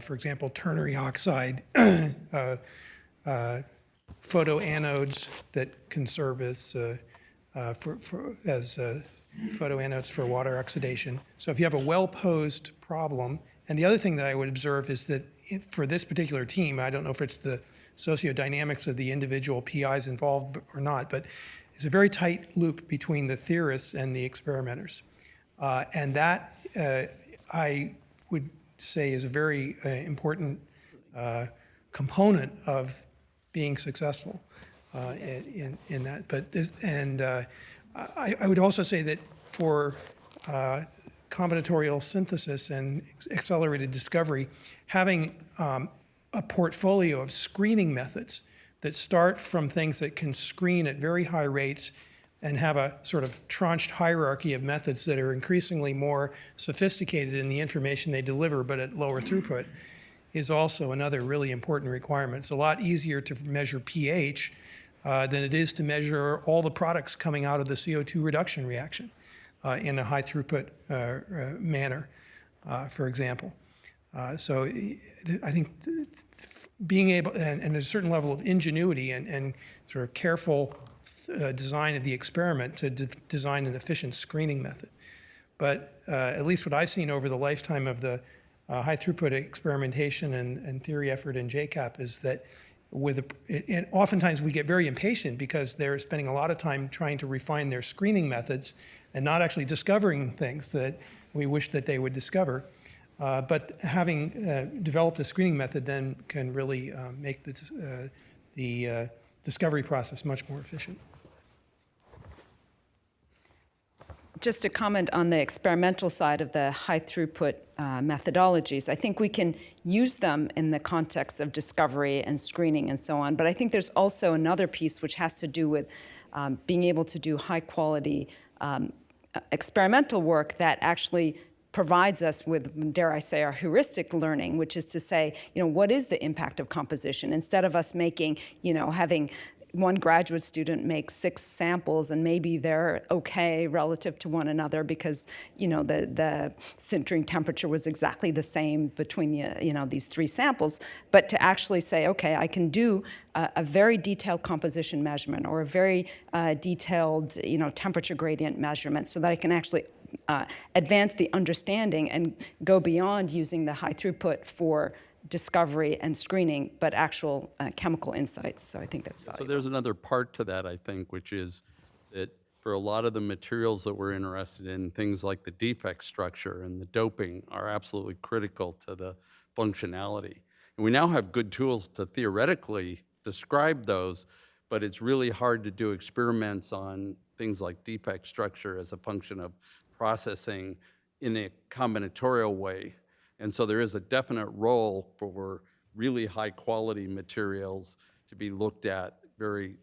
for example, ternary oxide photoanodes that can serve as photoanodes for water oxidation. So if you have a well-posed problem, and the other thing that I would observe is that for this particular team, I don't know if it's the sociodynamics of the individual PIs involved or not, but it's a very tight loop between the theorists and the experimenters. And that, I would say, is a very important component of being successful in that. But this, and I would also say that for combinatorial synthesis and accelerated discovery, having a portfolio of screening methods that start from things that can screen at very high rates and have a sort of tranched hierarchy of methods that are increasingly more sophisticated in the information they deliver but at lower throughput is also another really important requirement. It's a lot easier to measure pH than it is to measure all the products coming out of the CO2 reduction reaction in a high throughput manner, for example. So I think being able, and a certain level of ingenuity and sort of careful design of the experiment to design an efficient screening method. But at least what I've seen over the lifetime of the high throughput experimentation and theory effort in JCAP is that and oftentimes we get very impatient because they're spending a lot of time trying to refine their screening methods and not actually discovering things that we wish that they would discover. But having developed a screening method then can really make the discovery process much more efficient. Just to comment on the experimental side of the high throughput methodologies, I think we can use them in the context of discovery and screening and so on. But I think there's also another piece which has to do with being able to do high quality experimental work that actually provides us with, dare I say, our heuristic learning, which is to say, what is the impact of composition? Instead of us making, having one graduate student make 6 samples and maybe they're okay relative to one another because the sintering temperature was exactly the same between these 3 samples, but to actually say, okay, I can do a very detailed composition measurement or a very detailed temperature gradient measurement so that I can actually advance the understanding and go beyond using the high throughput for discovery and screening, but actual chemical insights. So I think that's valuable. So there's another part to that, I think, which is that for a lot of the materials that we're interested in, things like the defect structure and the doping are absolutely critical to the functionality. And we now have good tools to theoretically describe those, but it's really hard to do experiments on things like defect structure as a function of processing in a combinatorial way. And so there is a definite role for really high quality materials to be looked at very,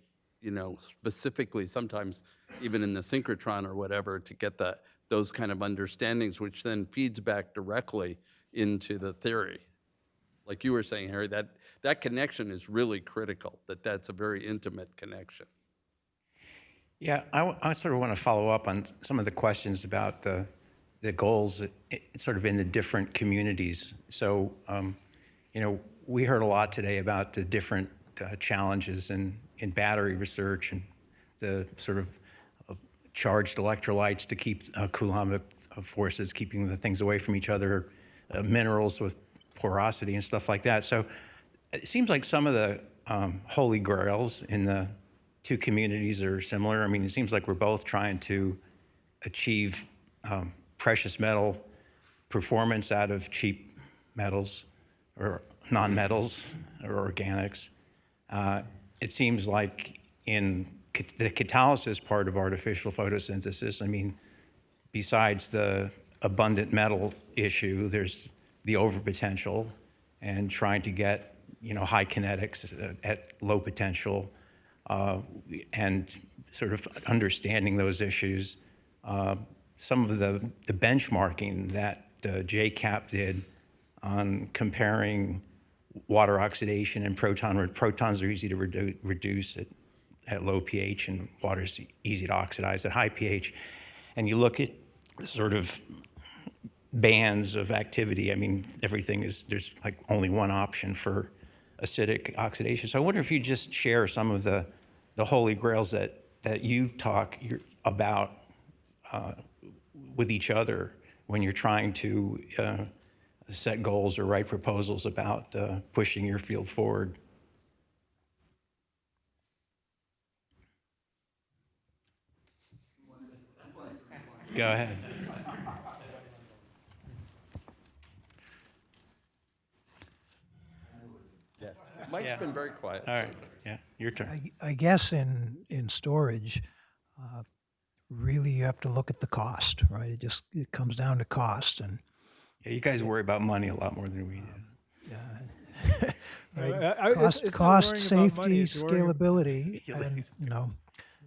specifically, sometimes even in the synchrotron or whatever, to get those kind of understandings, which then feeds back directly into the theory. Like you were saying, Harry, that connection is really critical, that's a very intimate connection. Yeah, I sort of want to follow up on some of the questions about the goals sort of in the different communities. So, we heard a lot today about the different challenges in battery research and the sort of charged electrolytes to keep Coulombic forces, keeping the things away from each other, minerals with porosity and stuff like that. So it seems like some of the holy grails in the two communities are similar. I mean, it seems like we're both trying to achieve precious metal performance out of cheap metals or non-metals or organics. It seems like in the catalysis part of artificial photosynthesis, I mean, besides the abundant metal issue, there's the overpotential and trying to get, high kinetics at low potential and sort of understanding those issues. Some of the benchmarking that JCAP did on comparing water oxidation and protons are easy to reduce at low pH and water's easy to oxidize at high pH. And you look at sort of bands of activity. I mean, there's like only one option for acidic oxidation. So I wonder if you just share some of the holy grails that you talk about with each other when you're trying to set goals or write proposals about pushing your field forward. Go ahead. Yeah, Mike's been very quiet. All right, yeah, your turn. I guess in storage, really you have to look at the cost, right? It comes down to cost, and yeah, you guys worry about money a lot more than we do. right? It's not Cost, worrying about safety, money, it's worrying scalability, and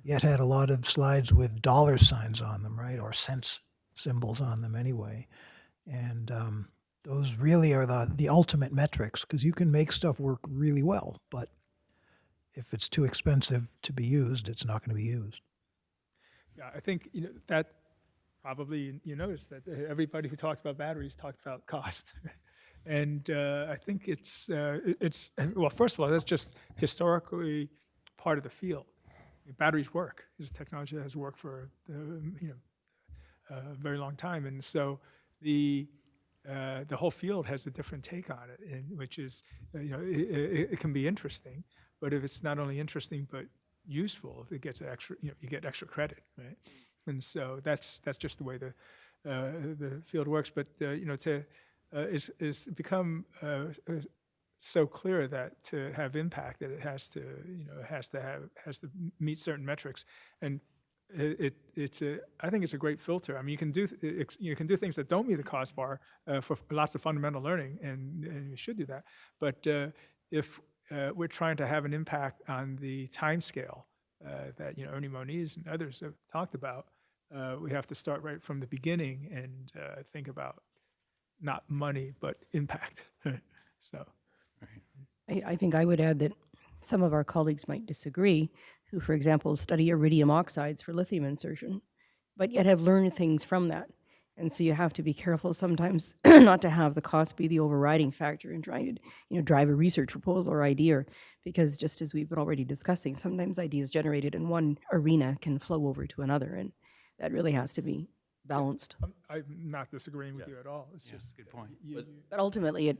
Yet had a lot of slides with dollar signs on them, right, or cents symbols on them anyway, and those really are the ultimate metrics, because you can make stuff work really well, but if it's too expensive to be used, it's not going to be used. Yeah, I think that probably you noticed that everybody who talked about batteries talked about cost, and I think it's well, first of all, that's just historically part of the field. Batteries work. It's a technology that has worked for a very long time, and so the whole field has a different take on it, and which is it can be interesting, but if it's not only interesting but useful, if it gets extra, you get extra credit, right? And so that's just the way the field works. But it's become so clear that to have impact, that it has to meet certain metrics, and I think it's a great filter. I mean, you can do things that don't meet the cost bar for lots of fundamental learning, and you should do that. But if we're trying to have an impact on the time scale that Ernie Moniz and others have talked about, we have to start right from the beginning and think about not money but impact. So, I think I would add that some of our colleagues might disagree, who, for example, study iridium oxides for lithium insertion, but yet have learned things from that. And so you have to be careful sometimes not to have the cost be the overriding factor in trying to drive a research proposal or idea, because just as we've been already discussing, sometimes ideas generated in one arena can flow over to another, and that really has to be balanced. I'm not disagreeing with you at all. It's just a good point. But ultimately, it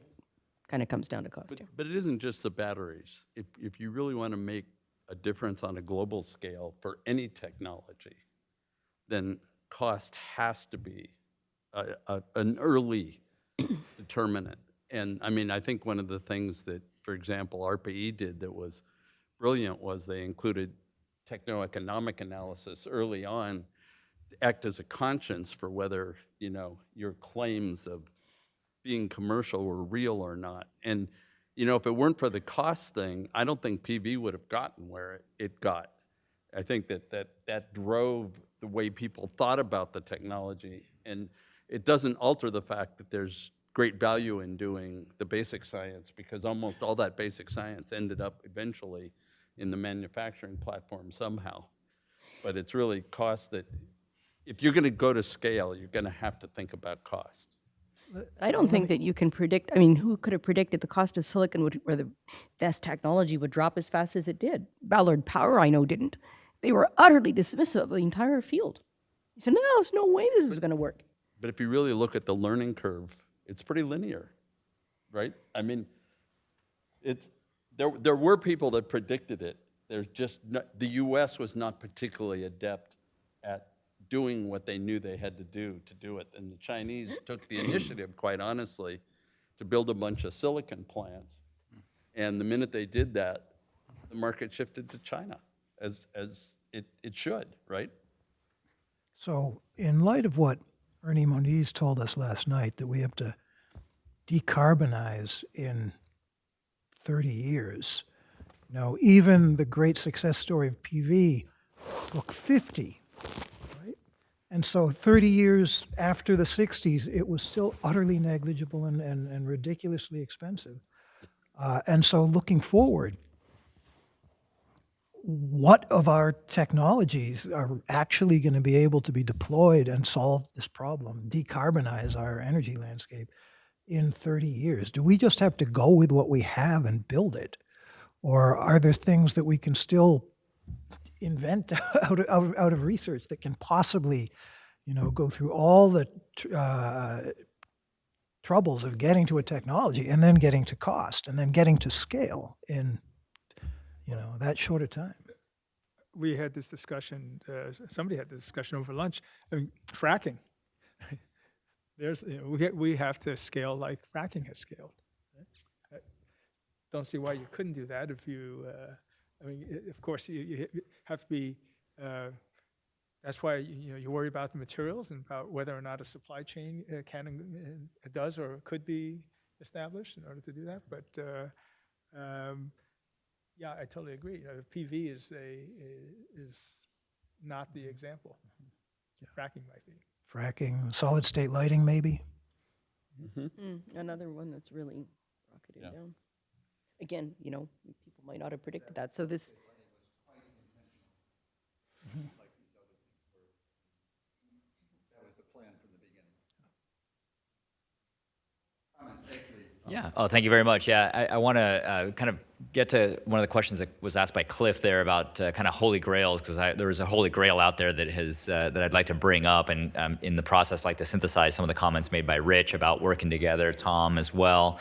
kind of comes down to cost. But it isn't just the batteries. If you really want to make a difference on a global scale for any technology, then cost has to be an early determinant. And I mean, I think one of the things that, for example, RPE did that was brilliant was they included techno-economic analysis early on to act as a conscience for whether, you know, your claims of being commercial were real or not. And, you know, if it weren't for the cost thing, I don't think PV would have gotten where it got. I think that drove the way people thought about the technology. And it doesn't alter the fact that there's great value in doing the basic science, because almost all that basic science ended up eventually in the manufacturing platform somehow. But it's really cost that, if you're going to go to scale, you're going to have to think about cost. I don't think that you can predict. I mean, who could have predicted the cost of silicon would, or the best technology would drop as fast as it did? Ballard Power, I know, didn't. They were utterly dismissive of the entire field. He said, no, there's no way this is going to work. But if you really look at the learning curve, it's pretty linear, right? I mean, there were people that predicted it. There's just the U.S. was not particularly adept at doing what they knew they had to do it. And the Chinese took the initiative, quite honestly, to build a bunch of silicon plants. And the minute they did that, the market shifted to China, as it should, right? So in light of what Ernie Moniz told us last night, that we have to decarbonize in 30 years, you know, even the great success story of PV took 50. And so 30 years after the 60s, it was still utterly negligible and ridiculously expensive. And so looking forward, what of our technologies are actually going to be able to be deployed and solve this problem, decarbonize our energy landscape in 30 years? Do we just have to go with what we have and build it? Or are there things that we can still invent out of research that can possibly, you know, go through all the troubles of getting to a technology and then getting to cost and then getting to scale in, you know, that short a time? We had this discussion, somebody had this discussion over lunch. I mean, fracking. There's, you know, we have to scale like fracking has scaled. I don't see why you couldn't do that if you, I mean, of course, you have to be, that's why, you know, you worry about the materials and about whether or not a supply chain does or could be established in order to do that. But yeah, I totally agree. You know, PV is not the example. Fracking might be. Fracking, solid state lighting, maybe? Another one that's really rocketing down. Again, you know, people might not have predicted that. So this. Yeah. Oh, thank you very much. Yeah, I want to kind of get to one of the questions that was asked by Cliff there about kind of holy grails, because there was a holy grail out there that has that I'd like to bring up, and in the process, like to synthesize some of the comments made by Rich about working together, Tom as well,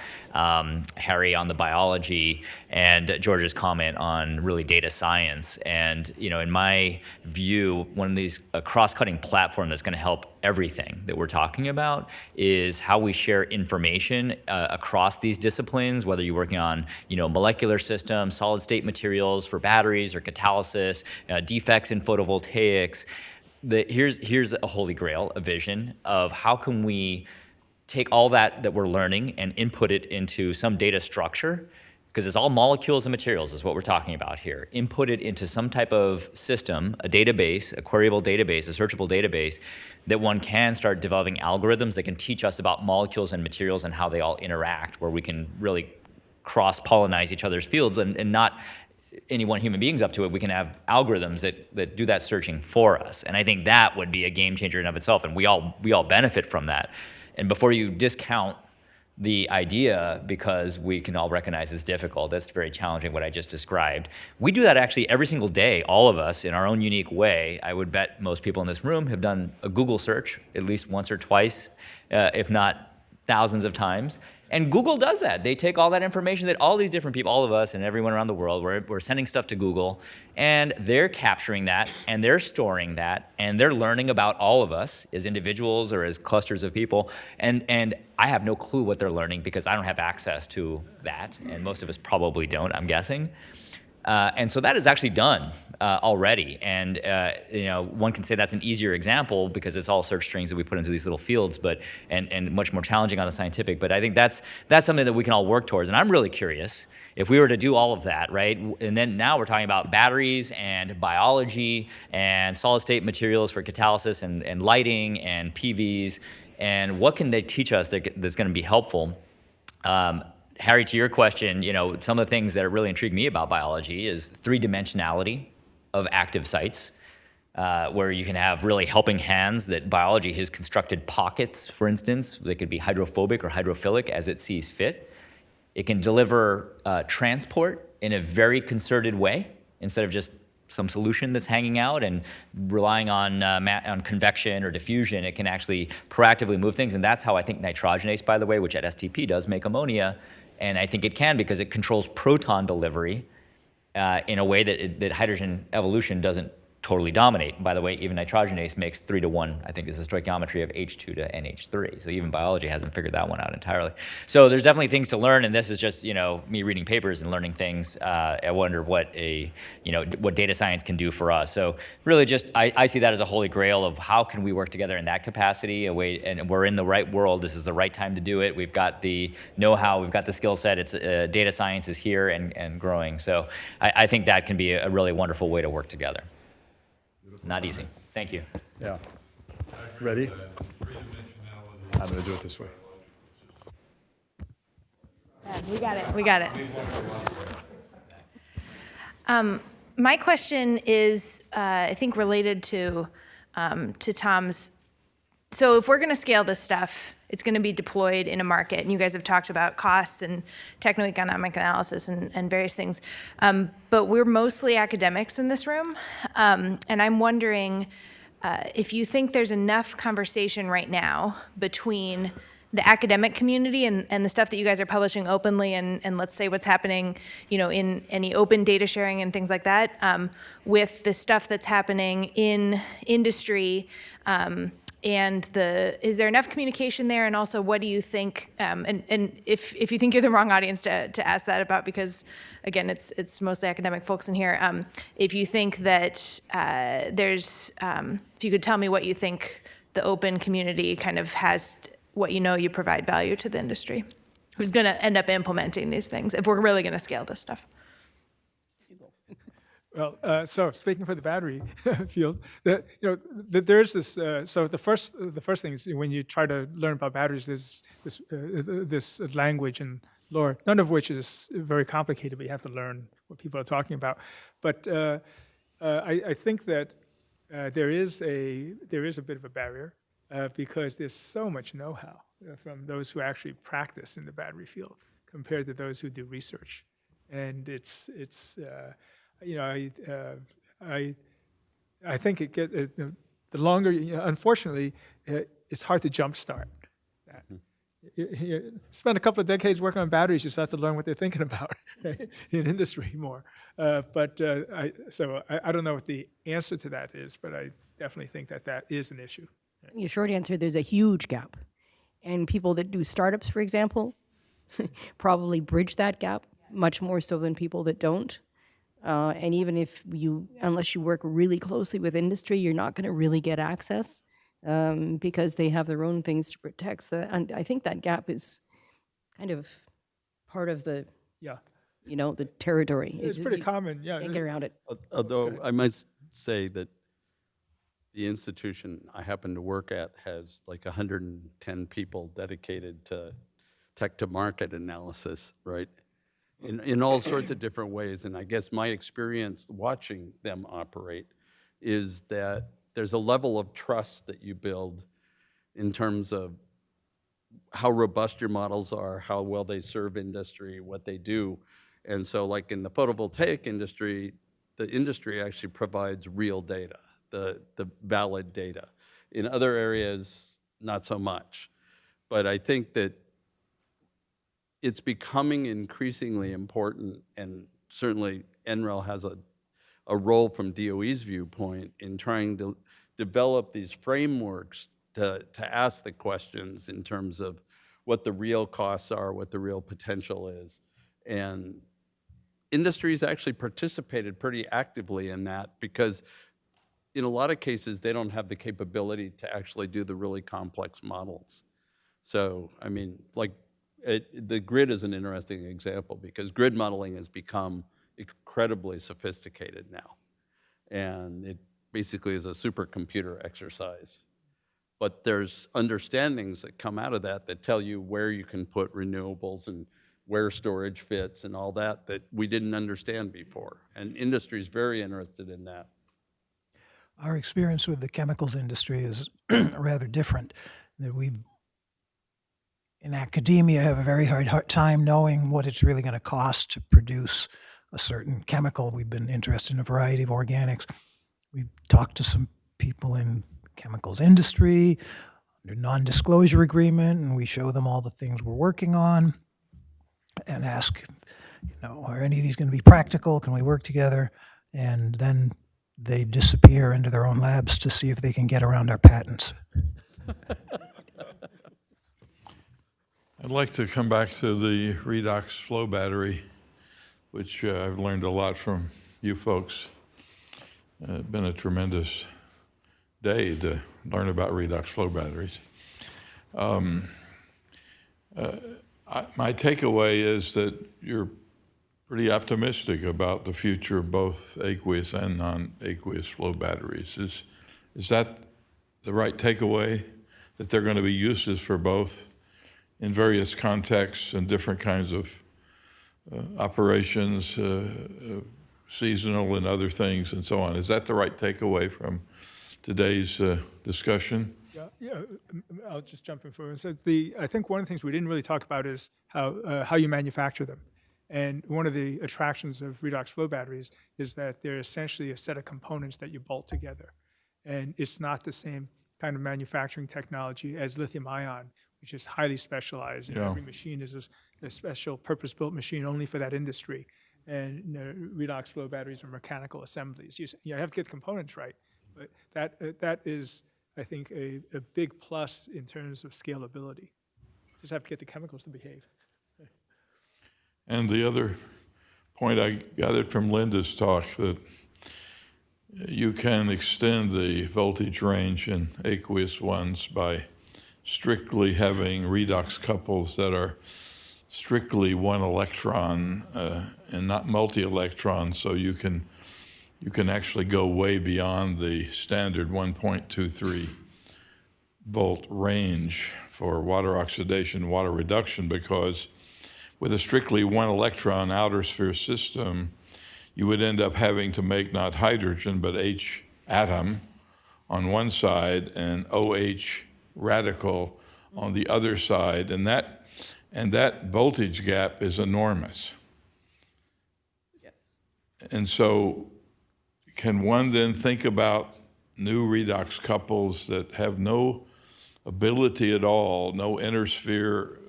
Harry on the biology, and George's comment on really data science. And you know, in my view, one of these cross-cutting platform that's going to help everything that we're talking about is how we share information across these disciplines, whether you're working on, you know, molecular systems, solid state materials for batteries or catalysis, defects in photovoltaics. Here's a holy grail, a vision of how can we take all that we're learning and input it into some data structure, because it's all molecules and materials is what we're talking about here. Input it into some type of system, a database, a queryable database, a searchable database, that one can start developing algorithms that can teach us about molecules and materials and how they all interact, where we can really cross-pollinize each other's fields, and not any one human being's up to it. We can have algorithms that do that searching for us. And I think that would be a game changer in of itself, and we all benefit from that. And before you discount the idea, because we can all recognize it's difficult, that's very challenging what I just described. We do that actually every single day, all of us in our own unique way. I would bet most people in this room have done a Google search at least once or twice, if not thousands of times. And Google does that. They take all that information that all these different people, all of us and everyone around the world, we're sending stuff to Google, and they're capturing that, and they're storing that, and they're learning about all of us as individuals or as clusters of people. And I have no clue what they're learning because I don't have access to that, and most of us probably don't, I'm guessing. And so that is actually done already. And one can say that's an easier example because it's all search strings that we put into these little fields, and much more challenging on the scientific. But I think that's something that we can all work towards. And I'm really curious if we were to do all of that, right? And then now we're talking about batteries and biology and solid state materials for catalysis and lighting and PVs. And what can they teach us that's going to be helpful? Harry, to your question, some of the things that really intrigue me about biology is three-dimensionality of active sites, where you can have really helping hands that biology has constructed pockets, for instance. They could be hydrophobic or hydrophilic as it sees fit. It can deliver transport in a very concerted way instead of just some solution that's hanging out and relying on convection or diffusion. It can actually proactively move things, and that's how I think nitrogenase, by the way, which at STP does make ammonia, and I think it can because it controls proton delivery in a way that hydrogen evolution doesn't totally dominate. And by the way, even nitrogenase makes 3-to-1, I think is the stoichiometry of H2 to NH3. So even biology hasn't figured that one out entirely. So there's definitely things to learn, and this is just, me reading papers and learning things. I wonder what what data science can do for us. So really just, I see that as a holy grail of how can we work together in that capacity, and we're in the right world. This is the right time to do it. We've got the know-how, we've got the skill set. It's data science is here and growing. So I think that can be a really wonderful way to work together. Not easy. Thank you. Yeah. Ready? I'm going to do it this way. We got it. We got it. My question is, I think, related to Tom's. So if we're going to scale this stuff, it's going to be deployed in a market, and you guys have talked about costs and techno-economic analysis and various things. But we're mostly academics in this room, and I'm wondering if you think there's enough conversation right now between the academic community and the stuff that you guys are publishing openly, and let's say what's happening, in any open data sharing and things like that, with the stuff that's happening in industry. And is there enough communication there? And also, what do you think? And if you think you're the wrong audience to ask that about, because again, it's mostly academic folks in here. If you think that if you could tell me what you think the open community kind of has, what you provide value to the industry, who's going to end up implementing these things if we're really going to scale this stuff. Well, so speaking for the battery field, there's this. So the first thing is when you try to learn about batteries, there's this language and lore, none of which is very complicated, but you have to learn what people are talking about. But I think that there is a bit of a barrier because there's so much know-how from those who actually practice in the battery field compared to those who do research, and it's. I think it gets the longer. Unfortunately, it's hard to jumpstart that. You spend a couple of decades working on batteries, you start to learn what they're thinking about in industry more. But I don't know what the answer to that is, but I definitely think that is an issue. The short answer: there's a huge gap, and people that do startups, for example, probably bridge that gap much more so than people that don't. And even unless you work really closely with industry, you're not going to really get access because they have their own things to protect. So, and I think that gap is kind of part of the, the territory. It's pretty common, yeah. Can't get around it. Although I must say that the institution I happen to work at has like 110 people dedicated to tech-to-market analysis, right? In all sorts of different ways. And I guess my experience watching them operate is that there's a level of trust that you build in terms of how robust your models are, how well they serve industry, what they do. And so like in the photovoltaic industry, the industry actually provides real data, the valid data. In other areas, not so much. But I think that it's becoming increasingly important, and certainly NREL has a role from DOE's viewpoint in trying to develop these frameworks to ask the questions in terms of what the real costs are, what the real potential is. And industry's actually participated pretty actively in that, because in a lot of cases, they don't have the capability to actually do the really complex models. So, I mean, like, the grid is an interesting example, because grid modeling has become incredibly sophisticated now. And it basically is a supercomputer exercise. But there's understandings that come out of that that tell you where you can put renewables and where storage fits and all that we didn't understand before. And industry is very interested in that. Our experience with the chemicals industry is rather different. That we, in academia, have a very hard time knowing what it's really going to cost to produce a certain chemical. We've been interested in a variety of organics. We've talked to some people in the chemicals industry under non-disclosure agreement, and we show them all the things we're working on and ask, are any of these going to be practical? Can we work together? And then they disappear into their own labs to see if they can get around our patents. I'd like to come back to the redox flow battery, which I've learned a lot from you folks. It's been a tremendous day to learn about redox flow batteries. My takeaway is that you're pretty optimistic about the future of both aqueous and non-aqueous flow batteries. Is that the right takeaway, that there are going to be uses for both in various contexts and different kinds of operations, seasonal and other things and so on? Is that the right takeaway from today's discussion? Yeah, I'll just jump in for a second. I think one of the things we didn't really talk about is how you manufacture them. And one of the attractions of redox flow batteries is that they're essentially a set of components that you bolt together. And it's not the same kind of manufacturing technology as lithium ion, which is highly specialized. Yeah. Every machine is a special purpose-built machine only for that industry. And redox flow batteries are mechanical assemblies. You have to get the components right. But that is, I think, a big plus in terms of scalability. Just have to get the chemicals to behave. And the other point I gathered from Linda's talk, that you can extend the voltage range in aqueous ones by strictly having redox couples that are strictly one electron and not multi-electron, so you can actually go way beyond the standard 1.23 volt range for water oxidation, water reduction, because with a strictly one electron outer sphere system, you would end up having to make not hydrogen, but H atom on one side and OH radical on the other side, and that voltage gap is enormous. Yes. And so can one then think about new redox couples that have no ability at all, no inner sphere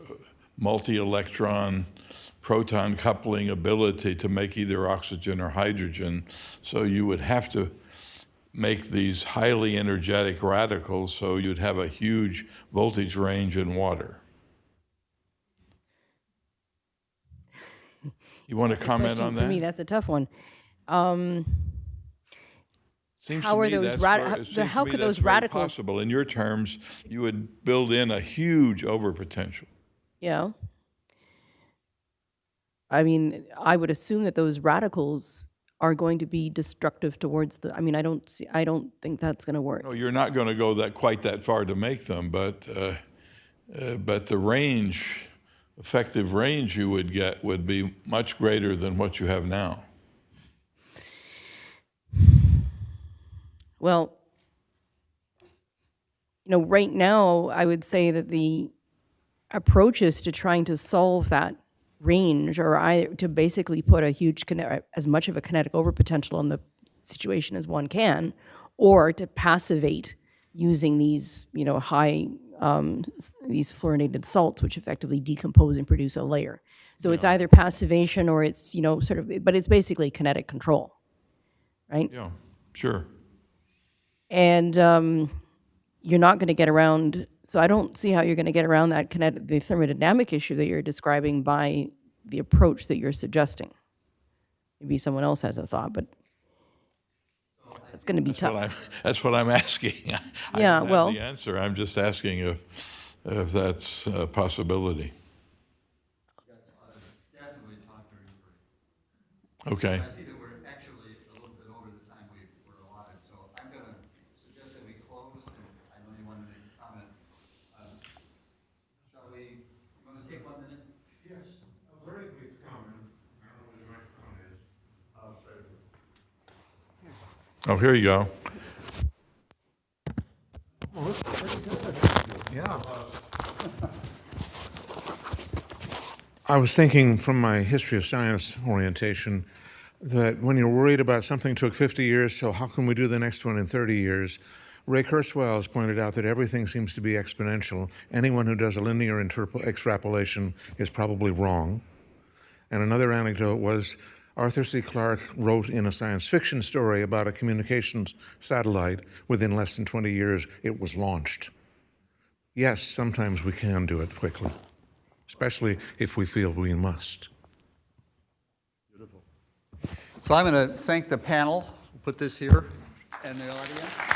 multi-electron proton coupling ability to make either oxygen or hydrogen, so you would have to make these highly energetic radicals, so you'd have a huge voltage range in water? You want to comment on that? For me, that's a tough one. Seems How to are me those that's how could those very radicals possible? In your terms, you would build in a huge overpotential. Yeah. I mean, I would assume that those radicals are going to be destructive towards I mean, I don't think that's going to work. No, you're not going to go quite that far to make them, but the range, effective range you would get would be much greater than what you have now. Well, right now, I would say that the approaches to trying to solve that range are to basically put as much of a kinetic overpotential in the situation as one can, or to passivate using these, high these fluorinated salts, which effectively decompose and produce a layer. So it's either passivation or it's, sort of, but it's basically kinetic control, right? Yeah, sure. And you're not going to get around, so I don't see how you're going to get around the thermodynamic issue that you're describing by the approach that you're suggesting. Maybe someone else has a thought, but it's going to be tough. That's what I'm asking. I Yeah, don't well. have the answer. I'm just asking if that's a possibility. Definitely talk to you. Okay. I see that we're actually a little bit over the time we were allotted, so I'm going to suggest that we close, and I know you wanted to make a comment. Shall we, you want to take 1 minute? Yes, a very quick comment. I don't know where the microphone is. Oh, here you go. Yeah. I was thinking from my history of science orientation that when you're worried about something took 50 years, so how can we do the next one in 30 years? Ray Kurzweil has pointed out that everything seems to be exponential. Anyone who does a linear extrapolation is probably wrong. And another anecdote was Arthur C. Clarke wrote in a science fiction story about a communications satellite. Within less than 20 years, it was launched. Yes, sometimes we can do it quickly, especially if we feel we must. So I'm going to thank the panel, put this here, and the audience.